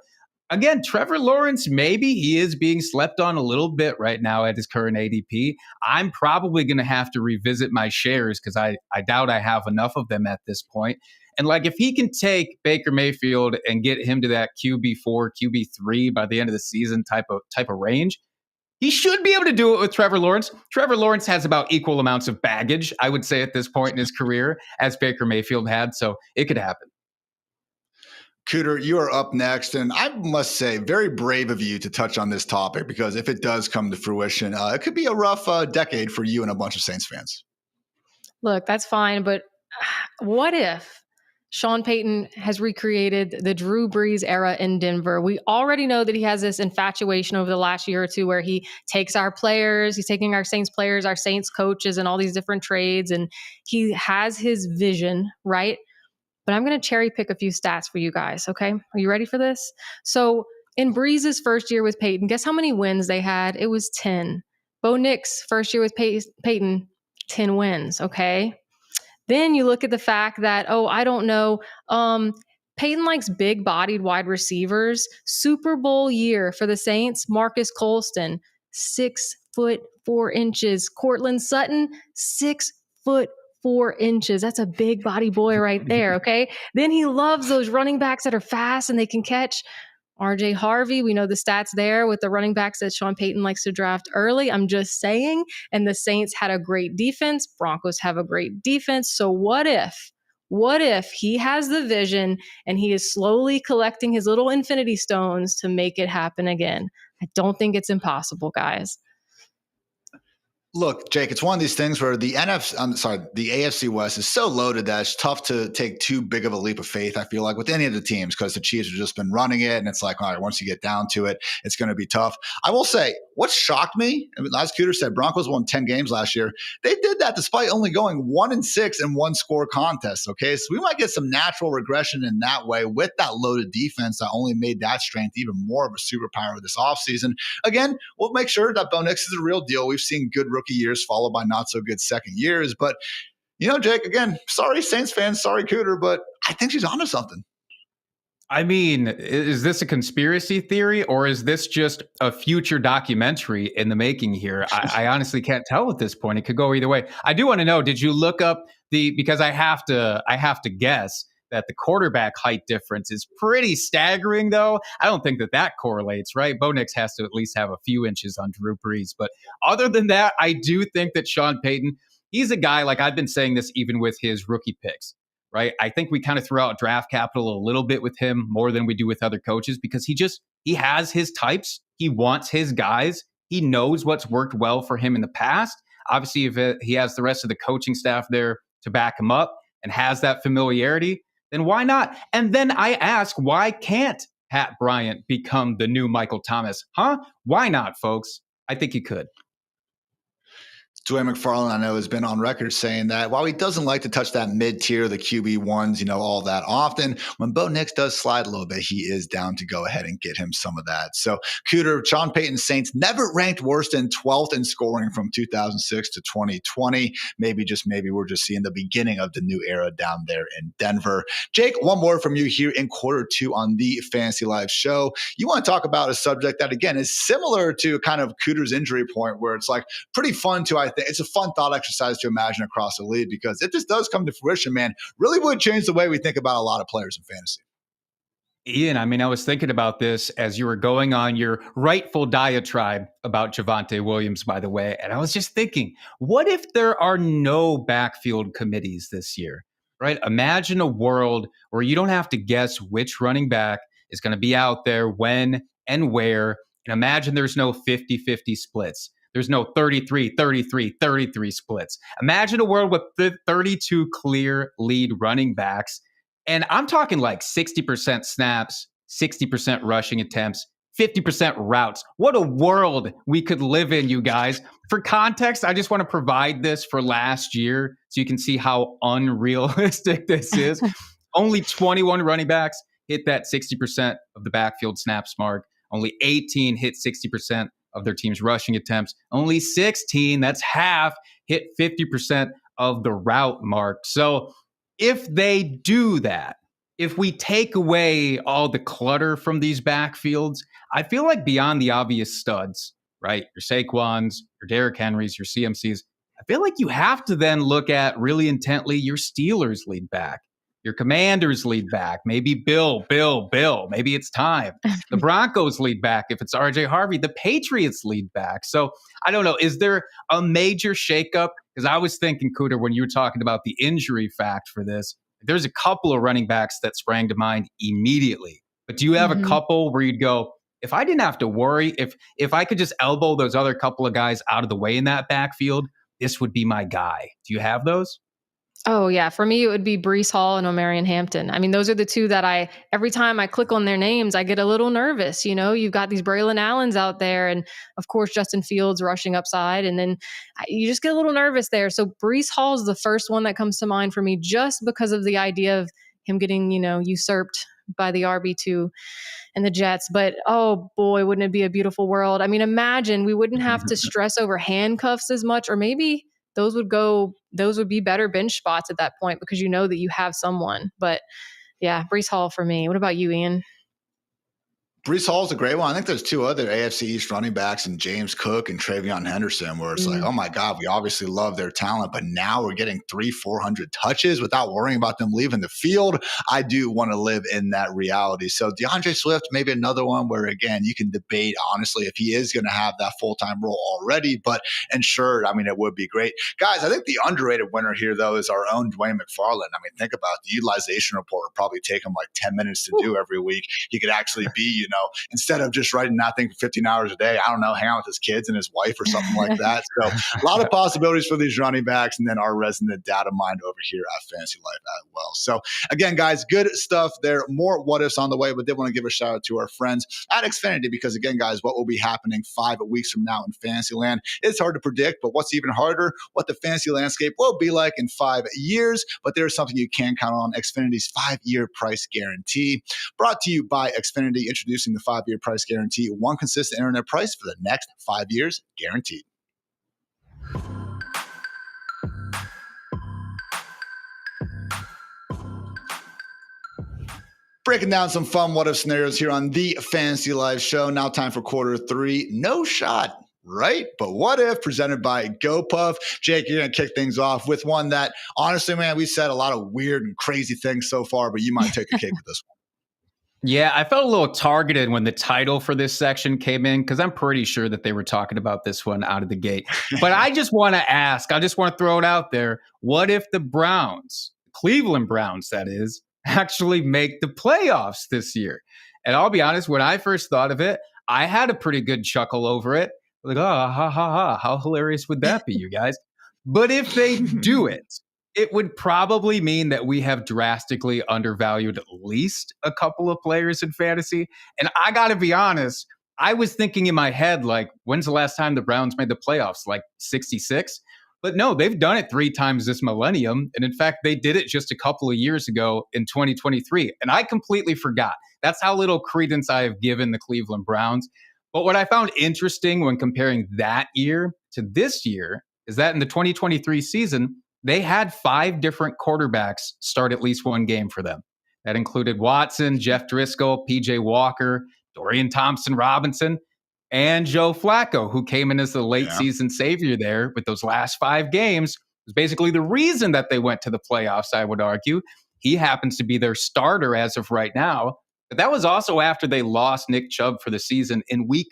again, Trevor Lawrence, maybe he is being slept on a little bit right now at his current ADP. I'm probably going to have to revisit my shares because I doubt I have enough of them at this point. And like, if he can take Baker Mayfield and get him to that QB4, QB3 by the end of the season type of range, he should be able to do it with Trevor Lawrence. Trevor Lawrence has about equal amounts of baggage, I would say, at this point in his career as Baker Mayfield had. So it could happen. Cooter, you are up next. And I must say, very brave of you to touch on this topic, because if it does come to fruition, it could be a rough decade for you and a bunch of Saints fans. Look, that's fine. But what if Sean Payton has recreated the Drew Brees era in Denver? We already know that he has this infatuation over the last year or two where he takes our players, he's taking our Saints players, our Saints coaches, and all these different trades. And he has his vision, right? But I'm going to cherry pick a few stats for you guys. Okay. Are you ready for this? So in Breeze's first year with Payton, guess how many wins they had? It was 10. Bo Nix's first year with Payton, 10 wins. Okay. Then you look at the fact that, I don't know, Payton likes big-bodied wide receivers. Super Bowl year for the Saints, Marcus Colston, 6'4". Cortland Sutton, 6'4". That's a big body boy right there, okay? Then he loves those running backs that are fast and they can catch. RJ Harvey, we know the stats there with the running backs that Sean Payton likes to draft early. I'm just saying. And the Saints had a great defense. Broncos have a great defense. So what if he has the vision and he is slowly collecting his little infinity stones to make it happen again? I don't think it's impossible, guys. Look, Jake, it's one of these things where the AFC West is so loaded that it's tough to take too big of a leap of faith, I feel like, with any of the teams, because the Chiefs have just been running it. And it's like, all right, once you get down to it, it's going to be tough. I will say, what shocked me, as Cooter said, Broncos won 10 games last year. They did that despite only going 1-6 in one-score contests, okay? So we might get some natural regression in that way with that loaded defense that only made that strength even more of a superpower this offseason. Again, we'll make sure that Bo Nix is a real deal. We've seen good rookie years followed by not so good second years. But, Jake, again, sorry, Saints fans, sorry, Cooter, but I think she's onto something. I mean, is this a conspiracy theory or is this just a future documentary in the making here? I honestly can't tell at this point. It could go either way. I do want to know, did you look up because I have to guess that the quarterback height difference is pretty staggering, though. I don't think that correlates, right? Bo Nix has to at least have a few inches on Drew Brees. But other than that, I do think that Sean Payton, he's a guy, like I've been saying this even with his rookie picks, right? I think we kind of threw out draft capital a little bit with him more than we do with other coaches because he has his types. He wants his guys. He knows what's worked well for him in the past. Obviously, if he has the rest of the coaching staff there to back him up and has that familiarity, then why not? And then I ask, why can't Pat Bryant become the new Michael Thomas? Huh? Why not, folks? I think he could. Dwayne McFarland, I know, has been on record saying that while he doesn't like to touch that mid-tier, the QB1s, all that often, when Bo Nix does slide a little bit, he is down to go ahead and get him some of that. So, Cooter, Sean Payton's Saints never ranked worse than 12th in scoring from 2006 to 2020. Maybe we're just seeing the beginning of the new era down there in Denver. Jake, one more from you here in quarter two on the Fantasy Live show. You want to talk about a subject that, again, is similar to kind of Cooter's injury point, where it's like pretty fun to, I think, it's a fun thought exercise to imagine across the league, because if this does come to fruition, man, really would change the way we think about a lot of players in fantasy. Ian, I was thinking about this as you were going on your rightful diatribe about Javonte Williams, by the way. And I was just thinking, what if there are no backfield committees this year, right? Imagine a world where you don't have to guess which running back is going to be out there, when and where. And imagine there's no 50-50 splits. There's no 33-33-33 splits. Imagine a world with 32 clear lead running backs. And I'm talking like 60% snaps, 60% rushing attempts, 50% routes. What a world we could live in, you guys. For context, I just want to provide this for last year so you can see how unrealistic this is. Only 21 running backs hit that 60% of the backfield snaps mark. Only 18 hit 60% of their team's rushing attempts. Only 16, that's half, hit 50% of the route mark. So if they do that, if we take away all the clutter from these backfields, I feel like beyond the obvious studs, right? Your Saquons, your Derrick Henrys, your CMCs, I feel like you have to then look at really intently your Steelers lead back. Your Commanders lead back. Maybe Bill. Maybe it's time. The Broncos lead back if it's RJ Harvey. The Patriots lead back. So I don't know. Is there a major shakeup? Because I was thinking, Cooter, when you were talking about the injury fact for this, there's a couple of running backs that sprang to mind immediately. But do you have a couple where you'd go, if I didn't have to worry, if I could just elbow those other couple of guys out of the way in that backfield, this would be my guy? Do you have those? Oh, yeah. For me, it would be Breece Hall and Omarion Hampton. I mean, those are the two that every time I click on their names, I get a little nervous. You know, you've got these Braylon Allens out there and, of course, Justin Fields rushing upside. And then you just get a little nervous there. So Breece Hall is the first one that comes to mind for me just because of the idea of him getting, usurped by the RB2 and the Jets. But, oh, boy, wouldn't it be a beautiful world? I mean, imagine we wouldn't have to stress over handcuffs as much, or maybe those would be better bench spots at that point because you know that you have someone. But yeah, Breece Hall for me. What about you, Ian? Breece Hall is a great one. I think there's two other AFC East running backs in James Cook and Travion Henderson where it's like, oh my God, we obviously love their talent, but now we're getting 300-400 touches without worrying about them leaving the field. I do want to live in that reality. So DeAndre Swift, maybe another one where, again, you can debate, honestly, if he is going to have that full-time role already, but insured, I mean, it would be great. Guys, I think the underrated winner here, though, is our own Dwayne McFarland. I mean, think about the utilization report would probably take him like 10 minutes to do every week. He could actually be, instead of just writing nothing for 15 hours a day, I don't know, hang out with his kids and his wife or something like that. So a lot of possibilities for these running backs, and then our resident data mind over here at Fantasy Life as well. So again, guys, good stuff there. More what ifs on the way, but did want to give a shout out to our friends at Xfinity because, again, guys, what will be happening 5 weeks from now in Fantasyland is hard to predict, but what's even harder, what the fantasy landscape will be like in 5 years. But there's something you can count on: Xfinity's 5-year price guarantee. Brought to you by Xfinity, introducing the 5-year price guarantee, one consistent internet price for the next 5 years, guaranteed. Breaking down some fun what if scenarios here on the Fantasy Live show. Now time for quarter 3. No shot, right? But what if, presented by GoPuff. Jake, you're going to kick things off with one that, honestly, man, we said a lot of weird and crazy things so far, but you might take the cake with this one. Yeah, I felt a little targeted when the title for this section came in because I'm pretty sure that they were talking about this one out of the gate. But I just want to ask, I just want to throw it out there. What if the Browns, Cleveland Browns, that is, actually make the playoffs this year? And I'll be honest, when I first thought of it, I had a pretty good chuckle over it. Like, oh, ha, ha, ha. How hilarious would that be, you guys? But if they do it, it would probably mean that we have drastically undervalued at least a couple of players in fantasy. And I got to be honest, I was thinking in my head, like, when's the last time the Browns made the playoffs? Like 66? But no, they've done it 3 times this millennium. And in fact, they did it just a couple of years ago in 2023. And I completely forgot. That's how little credence I have given the Cleveland Browns. But what I found interesting when comparing that year to this year is that in the 2023 season, they had 5 different quarterbacks start at least one game for them. That included Watson, Jeff Driscoll, PJ Walker, Dorian Thompson-Robinson, and Joe Flacco, who came in as the late season savior there with those last 5 games. Was basically the reason that they went to the playoffs, I would argue. He happens to be their starter as of right now. But that was also after they lost Nick Chubb for the season in week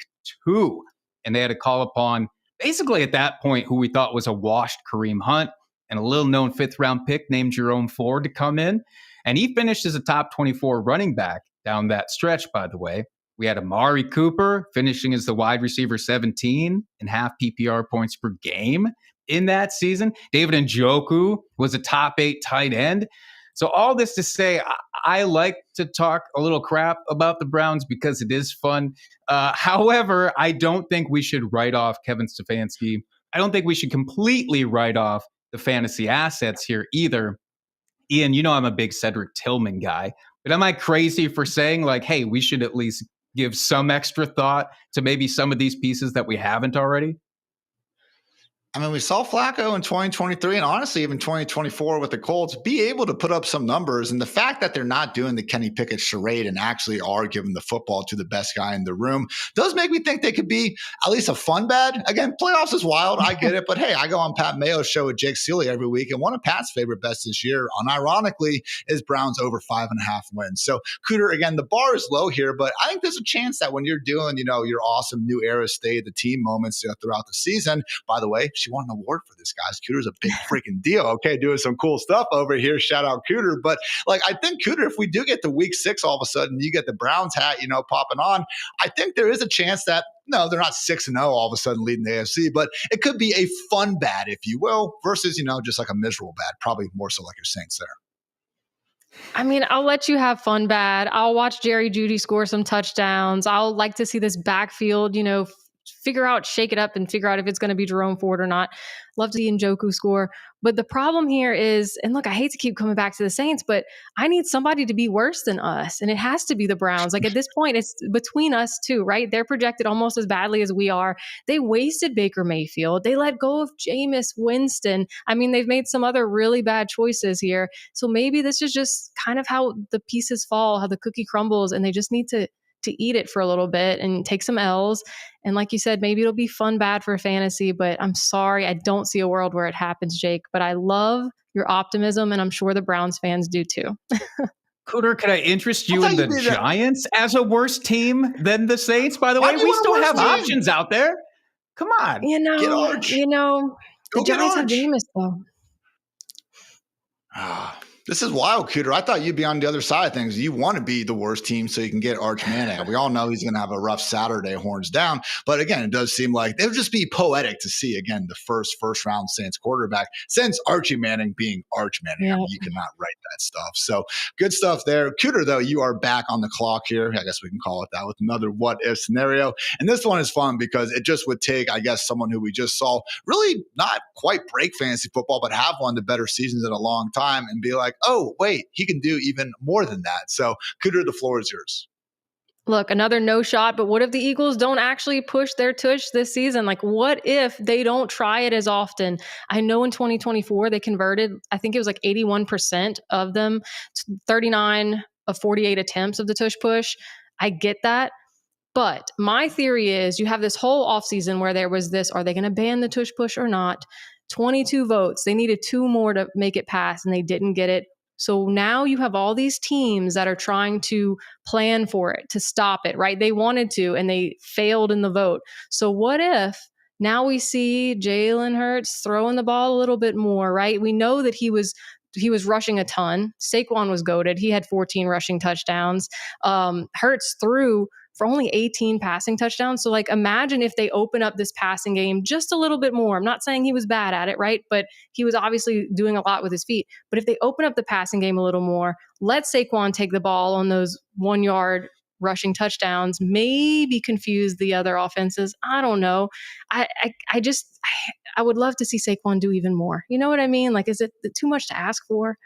2. And they had to call upon, basically at that point, who we thought was a washed Kareem Hunt and a little-known 5th-round pick named Jerome Ford to come in. And he finished as a top 24 running back down that stretch, by the way. We had Amari Cooper finishing as the wide receiver 17 in half PPR points per game in that season. David Njoku was a top 8 tight end. So all this to say, I like to talk a little crap about the Browns because it is fun. However, I don't think we should write off Kevin Stefanski. I don't think we should completely write off the fantasy assets here either. Ian, you know I'm a big Cedric Tillman guy, but am I crazy for saying like, hey, we should at least give some extra thought to maybe some of these pieces that we haven't already? I mean, we saw Flacco in 2023 and honestly, even 2024 with the Colts be able to put up some numbers. And the fact that they're not doing the Kenny Pickett charade and actually are giving the football to the best guy in the room does make me think they could be at least a fun bad. Again, playoffs is wild. I get it. But hey, I go on Pat Mayo's show with Jake Seeley every week. And one of Pat's favorite bets this year, unironically, is Browns over 5.5 wins. So, Cooter, again, the bar is low here, but I think there's a chance that when you're doing, your awesome new era stay of the team moments throughout the season, by the way, she won an award for this, guys. Cooter's a big freaking deal. Okay, doing some cool stuff over here. Shout out Cooter. But I think Cooter, if we do get to week 6, all of a sudden you get the Browns hat, popping on, I think there is a chance that no, they're not 6-0 all of a sudden leading the AFC, but it could be a fun bad, if you will, versus, just like a miserable bad, probably more so like your Saints there. I mean, I'll let you have fun bad. I'll watch Jerry Jeudy score some touchdowns. I'll like to see this backfield, shake it up and figure out if it's going to be Jerome Ford or not. Love to see Njoku score. But the problem here is, and look, I hate to keep coming back to the Saints, but I need somebody to be worse than us. And it has to be the Browns. At this point, it's between us two, right? They're projected almost as badly as we are. They wasted Baker Mayfield. They let go of Jameis Winston. I mean, they've made some other really bad choices here. So maybe this is just kind of how the pieces fall, how the cookie crumbles, and they just need to eat it for a little bit and take some L's. And like you said, maybe it'll be fun bad for fantasy, but I'm sorry, I don't see a world where it happens, Jake. But I love your optimism, and I'm sure the Browns fans do too. Cooter, could I interest you in the Giants as a worse team than the Saints? By the way, we still have options out there. Come on. Get Arch. The Giants have Jameis though. This is wild, Cooter. I thought you'd be on the other side of things. You want to be the worst team so you can get Arch Manning. We all know he's going to have a rough Saturday, horns down. But again, it does seem like it would just be poetic to see, again, the first-round Saints quarterback since Archie Manning being Arch Manning. I mean, you cannot write that stuff. So good stuff there. Cooter, though, you are back on the clock here. I guess we can call it that with another what-if scenario. And this one is fun because it just would take, I guess, someone who we just saw really not quite break fantasy football, but have one of the better seasons in a long time and be like, oh, wait, he can do even more than that. So, Cooter, the floor is yours. Look, another no shot, but what if the Eagles don't actually push their tush this season? What if they don't try it as often? I know in 2024, they converted, I think it was 81% of them, 39 of 48 attempts of the tush push. I get that. But my theory is you have this whole offseason where there was this, are they going to ban the tush push or not? 22 votes. They needed 2 more to make it pass, and they didn't get it. So now you have all these teams that are trying to plan for it, to stop it, right? They wanted to, and they failed in the vote. So what if now we see Jalen Hurts throwing the ball a little bit more, right? We know that he was rushing a ton. Saquon was goated. He had 14 rushing touchdowns. Hurts threw for only 18 passing touchdowns. So imagine if they open up this passing game just a little bit more. I'm not saying he was bad at it, right? But he was obviously doing a lot with his feet. But if they open up the passing game a little more, let Saquon take the ball on those 1-yard rushing touchdowns, maybe confuse the other offenses. I don't know. I would love to see Saquon do even more. You know what I mean? Is it too much to ask for?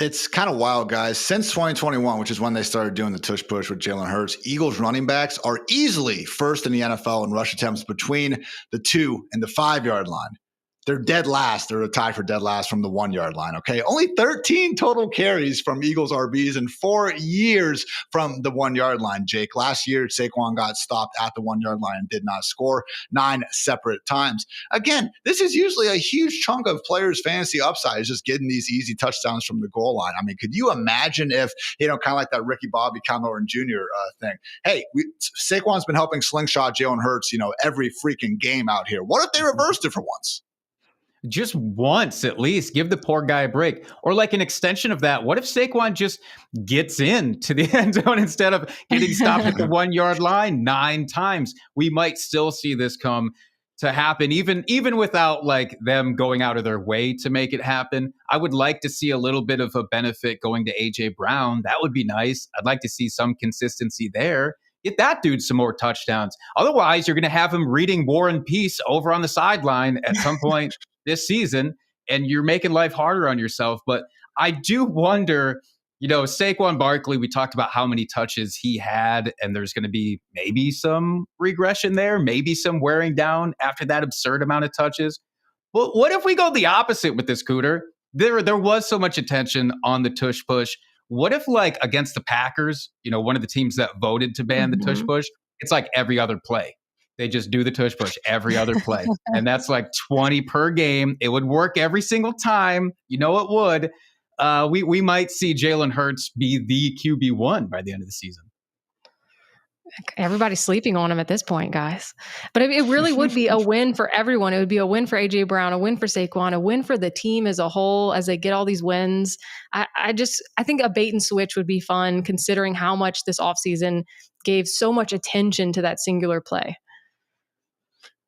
It's kind of wild, guys. Since 2021, which is when they started doing the tush push with Jalen Hurts, Eagles running backs are easily first in the NFL in rush attempts between the 2 and the 5-yard line. They're dead last. They're tied for dead last from the 1-yard line, okay? Only 13 total carries from Eagles RBs in 4 years from the 1-yard line, Jake. Last year, Saquon got stopped at the 1-yard line and did not score 9 separate times. Again, this is usually a huge chunk of players' fantasy upside is just getting these easy touchdowns from the goal line. I mean, could you imagine if, kind of like that Ricky Bobby, Cal Norton Jr. Thing? Hey, Saquon's been helping slingshot Jalen Hurts, every freaking game out here. What if they reversed it for once? Just once, at least, give the poor guy a break. Or an extension of that, what if Saquon just gets into the end zone instead of getting stopped at the 1-yard line 9 times? We might still see this come to happen, even without them going out of their way to make it happen. I would like to see a little bit of a benefit going to A.J. Brown. That would be nice. I'd like to see some consistency there. Get that dude some more touchdowns. Otherwise, you're going to have him reading War and Peace over on the sideline at some point this season, and you're making life harder on yourself. But I do wonder Saquon Barkley, we talked about how many touches he had, and there's going to be maybe some regression there, maybe some wearing down after that absurd amount of touches. Well, what if we go the opposite with this, Cooter? There was so much attention on the tush push. What if, like, against the Packers, one of the teams that voted to ban the tush push, it's like every other play. They just do the tush push every other play. And that's like 20 per game. It would work every single time. It would. We might see Jalen Hurts be the QB1 by the end of the season. Everybody's sleeping on him at this point, guys. But it really would be a win for everyone. It would be a win for A.J. Brown, a win for Saquon, a win for the team as a whole as they get all these wins. I think a bait and switch would be fun, considering how much this offseason gave so much attention to that singular play.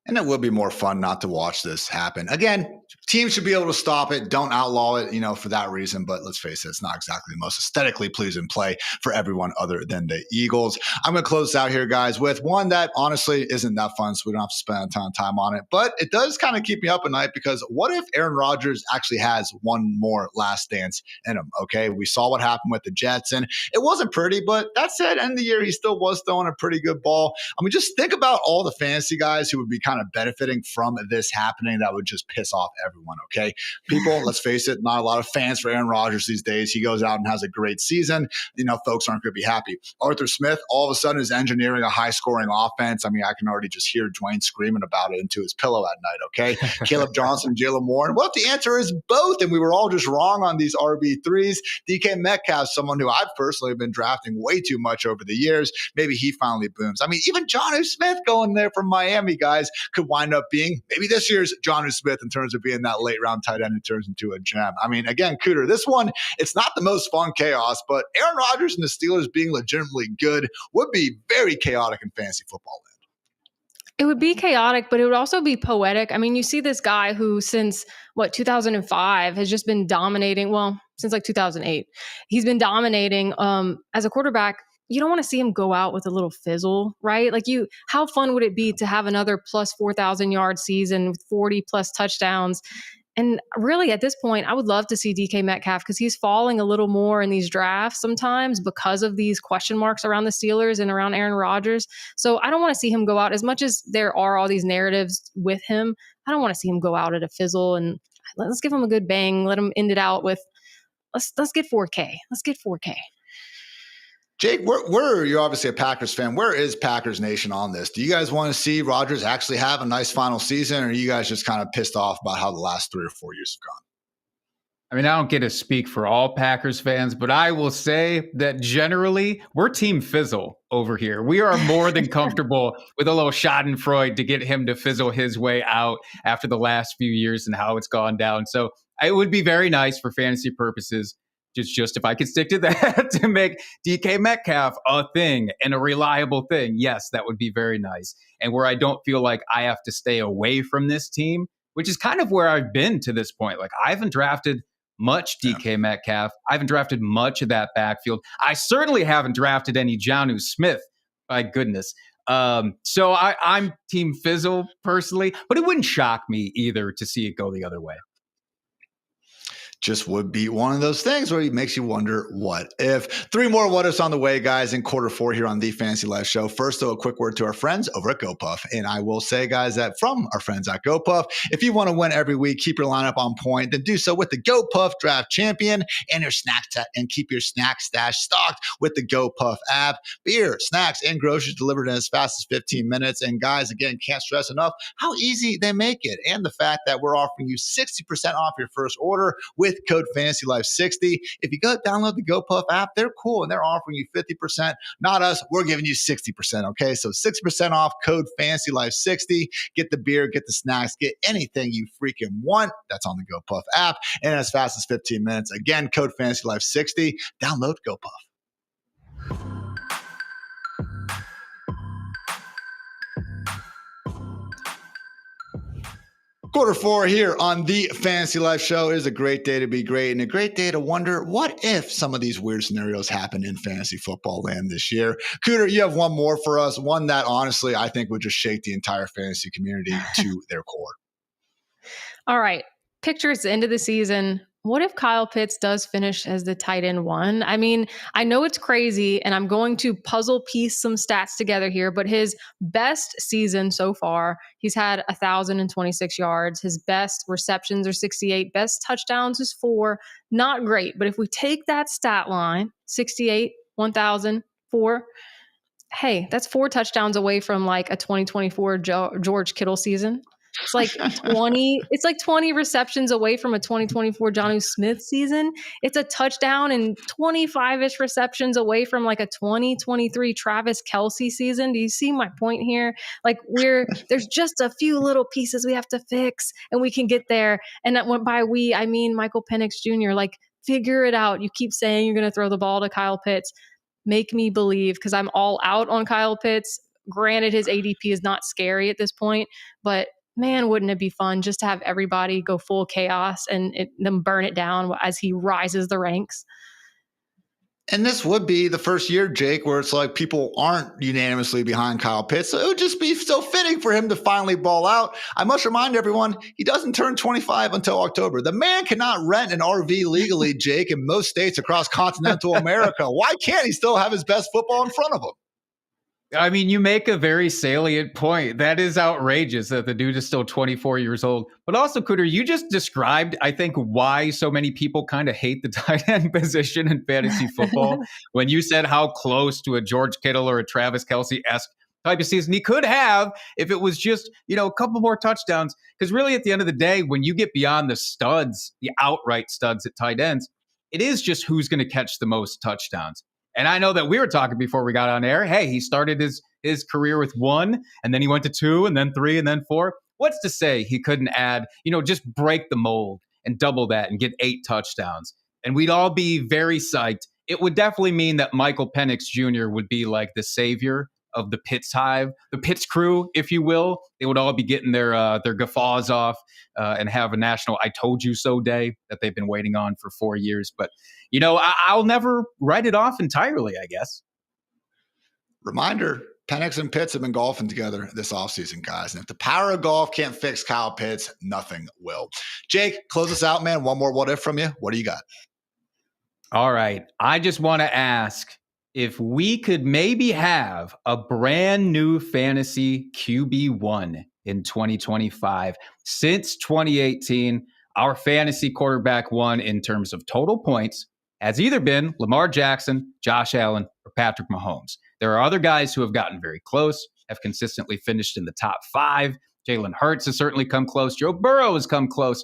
And it will be more fun not to watch this happen. Again, teams should be able to stop it. Don't outlaw it, for that reason. But let's face it, it's not exactly the most aesthetically pleasing play for everyone other than the Eagles. I'm going to close this out here, guys, with one that honestly isn't that fun, so we don't have to spend a ton of time on it. But it does kind of keep me up at night, because what if Aaron Rodgers actually has one more last dance in him? Okay, we saw what happened with the Jets, and it wasn't pretty, but that said, end of the year, he still was throwing a pretty good ball. I mean, just think about all the fantasy guys who would be kind of benefiting from this happening. That would just piss off everyone. Okay, people, let's face it, not a lot of fans for Aaron Rodgers these days. He goes out and has a great season. Folks aren't going to be happy. Arthur Smith all of a sudden is engineering a high scoring offense. I mean, I can already just hear Dwayne screaming about it into his pillow at night. Okay, Caleb Johnson, Jalen Warren. Well, the answer is both, and we were all just wrong on these RB3s. DK Metcalf, someone who I've personally been drafting way too much over the years. Maybe he finally booms. I mean, even Jonnu Smith going there from Miami, guys, could wind up being maybe this year's Jonnu Smith in terms of being that late round tight end who turns into a gem. I mean, again, Cooter, this one, it's not the most fun chaos, but Aaron Rodgers and the Steelers being legitimately good would be very chaotic in fantasy football land. It would be chaotic, but it would also be poetic. I mean, you see this guy who since 2005 has just been dominating. Well, since like 2008, he's been dominating as a quarterback. You don't want to see him go out with a little fizzle, right? Like how fun would it be to have another plus 4,000 yard season with 40 plus touchdowns? And really at this point, I would love to see DK Metcalf, because he's falling a little more in these drafts sometimes because of these question marks around the Steelers and around Aaron Rodgers. So I don't want to see him go out, as much as there are all these narratives with him. I don't want to see him go out at a fizzle, and let's give him a good bang. Let him end it out with, let's get 4K. Let's get 4K. Jake, you're obviously a Packers fan. Where is Packers Nation on this? Do you guys want to see Rodgers actually have a nice final season, or are you guys just kind of pissed off about how the last 3 or 4 years have gone? I mean, I don't get to speak for all Packers fans, but I will say that generally we're Team Fizzle over here. We are more than comfortable with a little schadenfreude to get him to fizzle his way out after the last few years and how it's gone down. So it would be very nice for fantasy purposes, just if I could stick to that, to make DK Metcalf a thing and a reliable thing. Yes, that would be very nice. And where I don't feel like I have to stay away from this team, which is kind of where I've been to this point. Like, I haven't drafted much DK Metcalf. I haven't drafted much of that backfield. I certainly haven't drafted any Jonnu Smith. My goodness. So I'm Team Fizzle personally, but it wouldn't shock me either to see it go the other way. Just would be one of those things where it makes you wonder, what if? 3 more what ifs on the way, guys, in quarter 4 here on the Fantasy Life Show. First, though, a quick word to our friends over at GoPuff. And I will say, guys, that from our friends at GoPuff, if you want to win every week, keep your lineup on point, then do so with the GoPuff Draft Champion and your and keep your snack stash stocked with the GoPuff app. Beer, snacks, and groceries delivered in as fast as 15 minutes. And guys, again, can't stress enough how easy they make it, and the fact that we're offering you 60% off your first order with code FANTASYLIFE60. If you go download the GoPuff app, they're cool and they're offering you 50%. Not us, we're giving you 60%. Okay, so 60% off, code FANTASYLIFE60. Get the beer, get the snacks, get anything you freaking want. That's on the GoPuff app, and as fast as 15 minutes. Again, code FANTASYLIFE60. Download GoPuff. Quarter 4 here on the Fantasy Life Show. Is a great day to be great, and a great day to wonder, what if some of these weird scenarios happen in fantasy football land this year? Cooter, you have one more for us, one that honestly I think would just shake the entire fantasy community to their core. All right. Picture it's the end of the season. What if Kyle Pitts does finish as the tight end 1? I mean, I know it's crazy, and I'm going to puzzle piece some stats together here, but his best season so far, he's had 1,026 yards. His best receptions are 68. Best touchdowns is 4. Not great, but if we take that stat line, 68, 1,000, 4, hey, that's 4 touchdowns away from like a 2024 George Kittle season. It's like 20 receptions away from a 2024 Jonnu Smith season. It's a touchdown and 25-ish receptions away from like a 2023 Travis Kelce season. Do you see my point here? Like there's just a few little pieces we have to fix and we can get there. And that went by we, I mean Michael Penix Jr. Like, figure it out. You keep saying you're going to throw the ball to Kyle Pitts. Make me believe, because I'm all out on Kyle Pitts. Granted, his ADP is not scary at this point, but man, wouldn't it be fun just to have everybody go full chaos and then burn it down as he rises the ranks? And this would be the first year, Jake, where it's like people aren't unanimously behind Kyle Pitts. So it would just be so fitting for him to finally ball out. I must remind everyone, he doesn't turn 25 until October. The man cannot rent an RV legally, Jake, in most states across continental America. Why can't he still have his best football in front of him? I mean, you make a very salient point. That is outrageous that the dude is still 24 years old. But also, Cooter, you just described, I think, why so many people kind of hate the tight end position in fantasy football. When you said how close to a George Kittle or a Travis Kelce-esque type of season he could have if it was just, a couple more touchdowns. Because really, at the end of the day, when you get beyond the studs, the outright studs at tight ends, it is just who's going to catch the most touchdowns. And I know that we were talking before we got on air. Hey, he started his career with 1, and then he went to 2, and then 3, and then 4. What's to say he couldn't add, just break the mold and double that and get 8 touchdowns? And we'd all be very psyched. It would definitely mean that Michael Penix Jr. would be like the savior of the Pitts hive, the Pitts crew, if you will. They would all be getting their guffaws off and have a national I told you so day that they've been waiting on for 4 years. But, I'll never write it off entirely, I guess. Reminder, Penix and Pitts have been golfing together this offseason, guys. And if the power of golf can't fix Kyle Pitts, nothing will. Jake, close us out, man. One more what if from you. What do you got? All right. I just want to ask if we could maybe have a brand new fantasy QB1 in 2025. Since 2018, our fantasy quarterback 1 in terms of total points has either been Lamar Jackson, Josh Allen, or Patrick Mahomes. There are other guys who have gotten very close, have consistently finished in the top 5. Jalen Hurts has certainly come close. Joe Burrow has come close.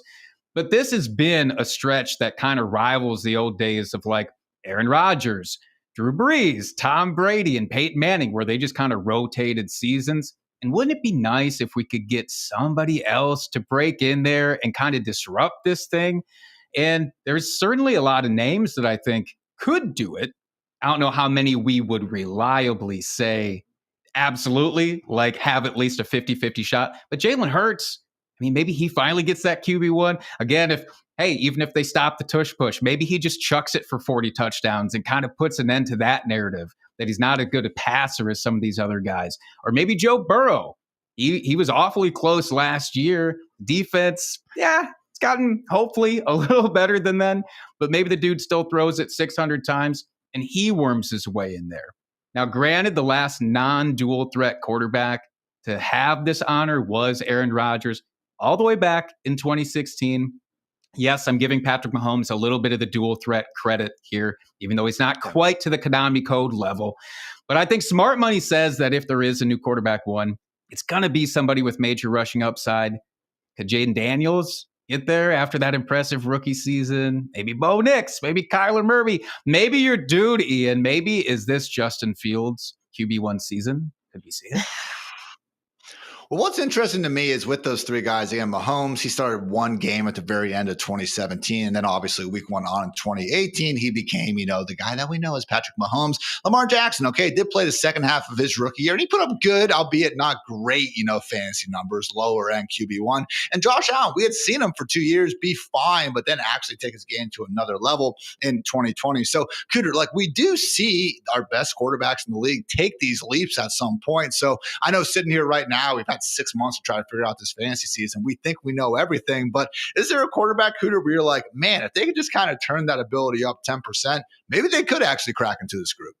But this has been a stretch that kind of rivals the old days of like Aaron Rodgers, Drew Brees, Tom Brady, and Peyton Manning, where they just kind of rotated seasons. And wouldn't it be nice if we could get somebody else to break in there and kind of disrupt this thing? And there's certainly a lot of names that I think could do it. I don't know how many we would reliably say absolutely, like have at least a 50-50 shot. But Jalen Hurts, maybe he finally gets that QB1. Again, even if they stop the tush push, maybe he just chucks it for 40 touchdowns and kind of puts an end to that narrative that he's not as good a passer as some of these other guys. Or maybe Joe Burrow. He was awfully close last year. Defense, it's gotten hopefully a little better than then, but maybe the dude still throws it 600 times and he worms his way in there. Now, granted, the last non-dual threat quarterback to have this honor was Aaron Rodgers all the way back in 2016. Yes, I'm giving Patrick Mahomes a little bit of the dual threat credit here, even though he's not quite to the Konami code level. But I think smart money says that if there is a new quarterback 1, it's going to be somebody with major rushing upside. Could Jaden Daniels get there after that impressive rookie season? Maybe Bo Nix, maybe Kyler Murray, maybe your dude, Ian. Maybe is this Justin Fields' QB1 season? Could we see it? Well, what's interesting to me is with those 3 guys, again, Mahomes, he started 1 game at the very end of 2017. And then obviously week 1 on in 2018, he became, the guy that we know as Patrick Mahomes. Lamar Jackson, did play the second half of his rookie year. And he put up good, albeit not great, fantasy numbers, lower end QB1. And Josh Allen, we had seen him for 2 years be fine, but then actually take his game to another level in 2020. So, Cooter, we do see our best quarterbacks in the league take these leaps at some point. So I know sitting here right now, we've had got 6 months to try to figure out this fantasy season. We think we know everything, but is there a quarterback, Cooter, where you're like, man, if they could just kind of turn that ability up 10%, maybe they could actually crack into this group?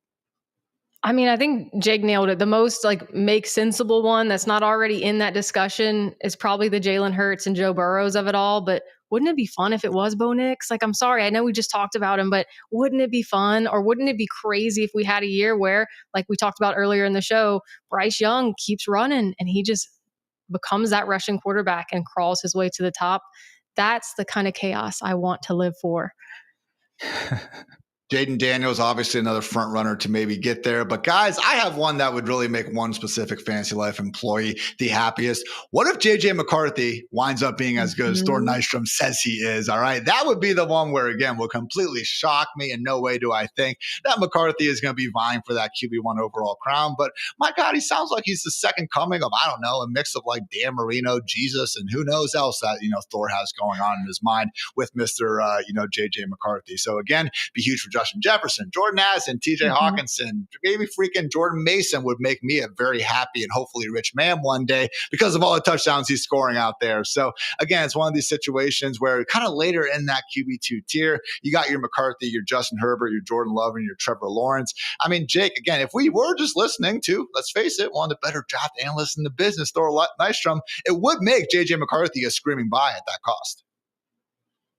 I mean, I think Jake nailed it. The most make sensible one that's not already in that discussion is probably the Jalen Hurts and Joe Burrows of it all. But wouldn't it be fun if it was Bo Nix? I'm sorry, I know we just talked about him, but wouldn't it be fun, or wouldn't it be crazy if we had a year where, like we talked about earlier in the show, Bryce Young keeps running and he just becomes that rushing quarterback and crawls his way to the top? That's the kind of chaos I want to live for. Jaden Daniels, obviously another front runner to maybe get there. But guys, I have one that would really make one specific Fantasy Life employee the happiest. What if JJ McCarthy winds up being as good as Thor Nystrom says he is? All right. That would be the one where, again, will completely shock me. In no way do I think that McCarthy is going to be vying for that QB1 overall crown. But my God, he sounds like he's the second coming of, I don't know, a mix of Dan Marino, Jesus, and who knows else that, Thor has going on in his mind with Mr. JJ McCarthy. So again, be huge for Justin Jefferson, Jordan Addison, TJ Hawkinson, maybe freaking Jordan Mason would make me a very happy and hopefully rich man one day because of all the touchdowns he's scoring out there. So again, it's one of these situations where kind of later in that QB2 tier, you got your McCarthy, your Justin Herbert, your Jordan Love, and your Trevor Lawrence. I mean, Jake, again, if we were just listening to, let's face it, one of the better draft analysts in the business, Thor Nystrom, it would make JJ McCarthy a screaming buy at that cost.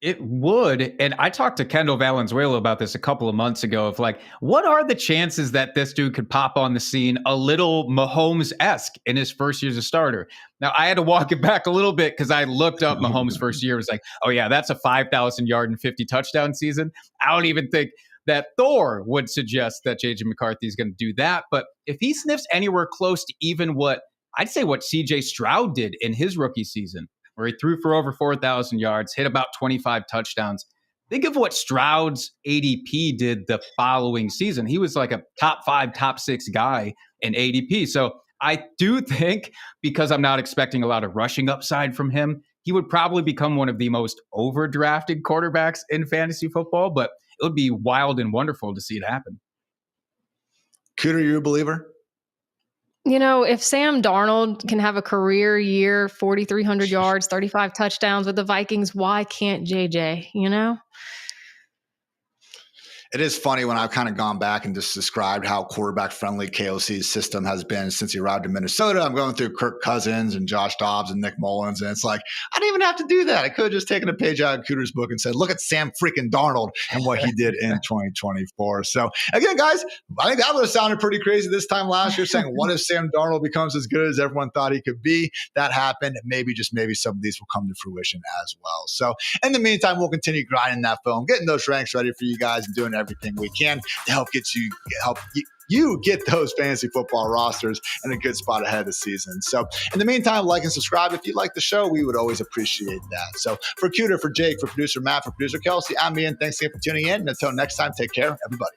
It would. And I talked to Kendall Valenzuela about this a couple of months ago of what are the chances that this dude could pop on the scene a little Mahomes-esque in his first year as a starter? Now, I had to walk it back a little bit because I looked up Mahomes' first year. It was oh yeah, that's a 5,000 yard and 50 touchdown season. I don't even think that Thor would suggest that JJ McCarthy is going to do that. But if he sniffs anywhere close to even what CJ Stroud did in his rookie season, where he threw for over 4,000 yards, hit about 25 touchdowns. Think of what Stroud's ADP did the following season. He was a top 5, top 6 guy in ADP. So I do think, because I'm not expecting a lot of rushing upside from him, he would probably become one of the most overdrafted quarterbacks in fantasy football, but it would be wild and wonderful to see it happen. Cooter, you a believer? If Sam Darnold can have a career year, 4,300 yards, 35 touchdowns with the Vikings, why can't JJ, It is funny when I've kind of gone back and just described how quarterback-friendly KOC's system has been since he arrived in Minnesota. I'm going through Kirk Cousins and Josh Dobbs and Nick Mullins, and it's I didn't even have to do that. I could have just taken a page out of Cooter's book and said, look at Sam freaking Darnold and what he did in 2024. So, again, guys, I think that would have sounded pretty crazy this time last year, saying, what if Sam Darnold becomes as good as everyone thought he could be? That happened. Maybe, just maybe, some of these will come to fruition as well. So, in the meantime, we'll continue grinding that film, getting those ranks ready for you guys and doing everything we can to help you get those fantasy football rosters in a good spot ahead of the season. So in the meantime, like and subscribe. If you like the show, we would always appreciate that. So for Cooter, for Jake, for producer Matt, for producer Kelsey, I'm Ian. Thanks again for tuning in. And until next time, take care, everybody.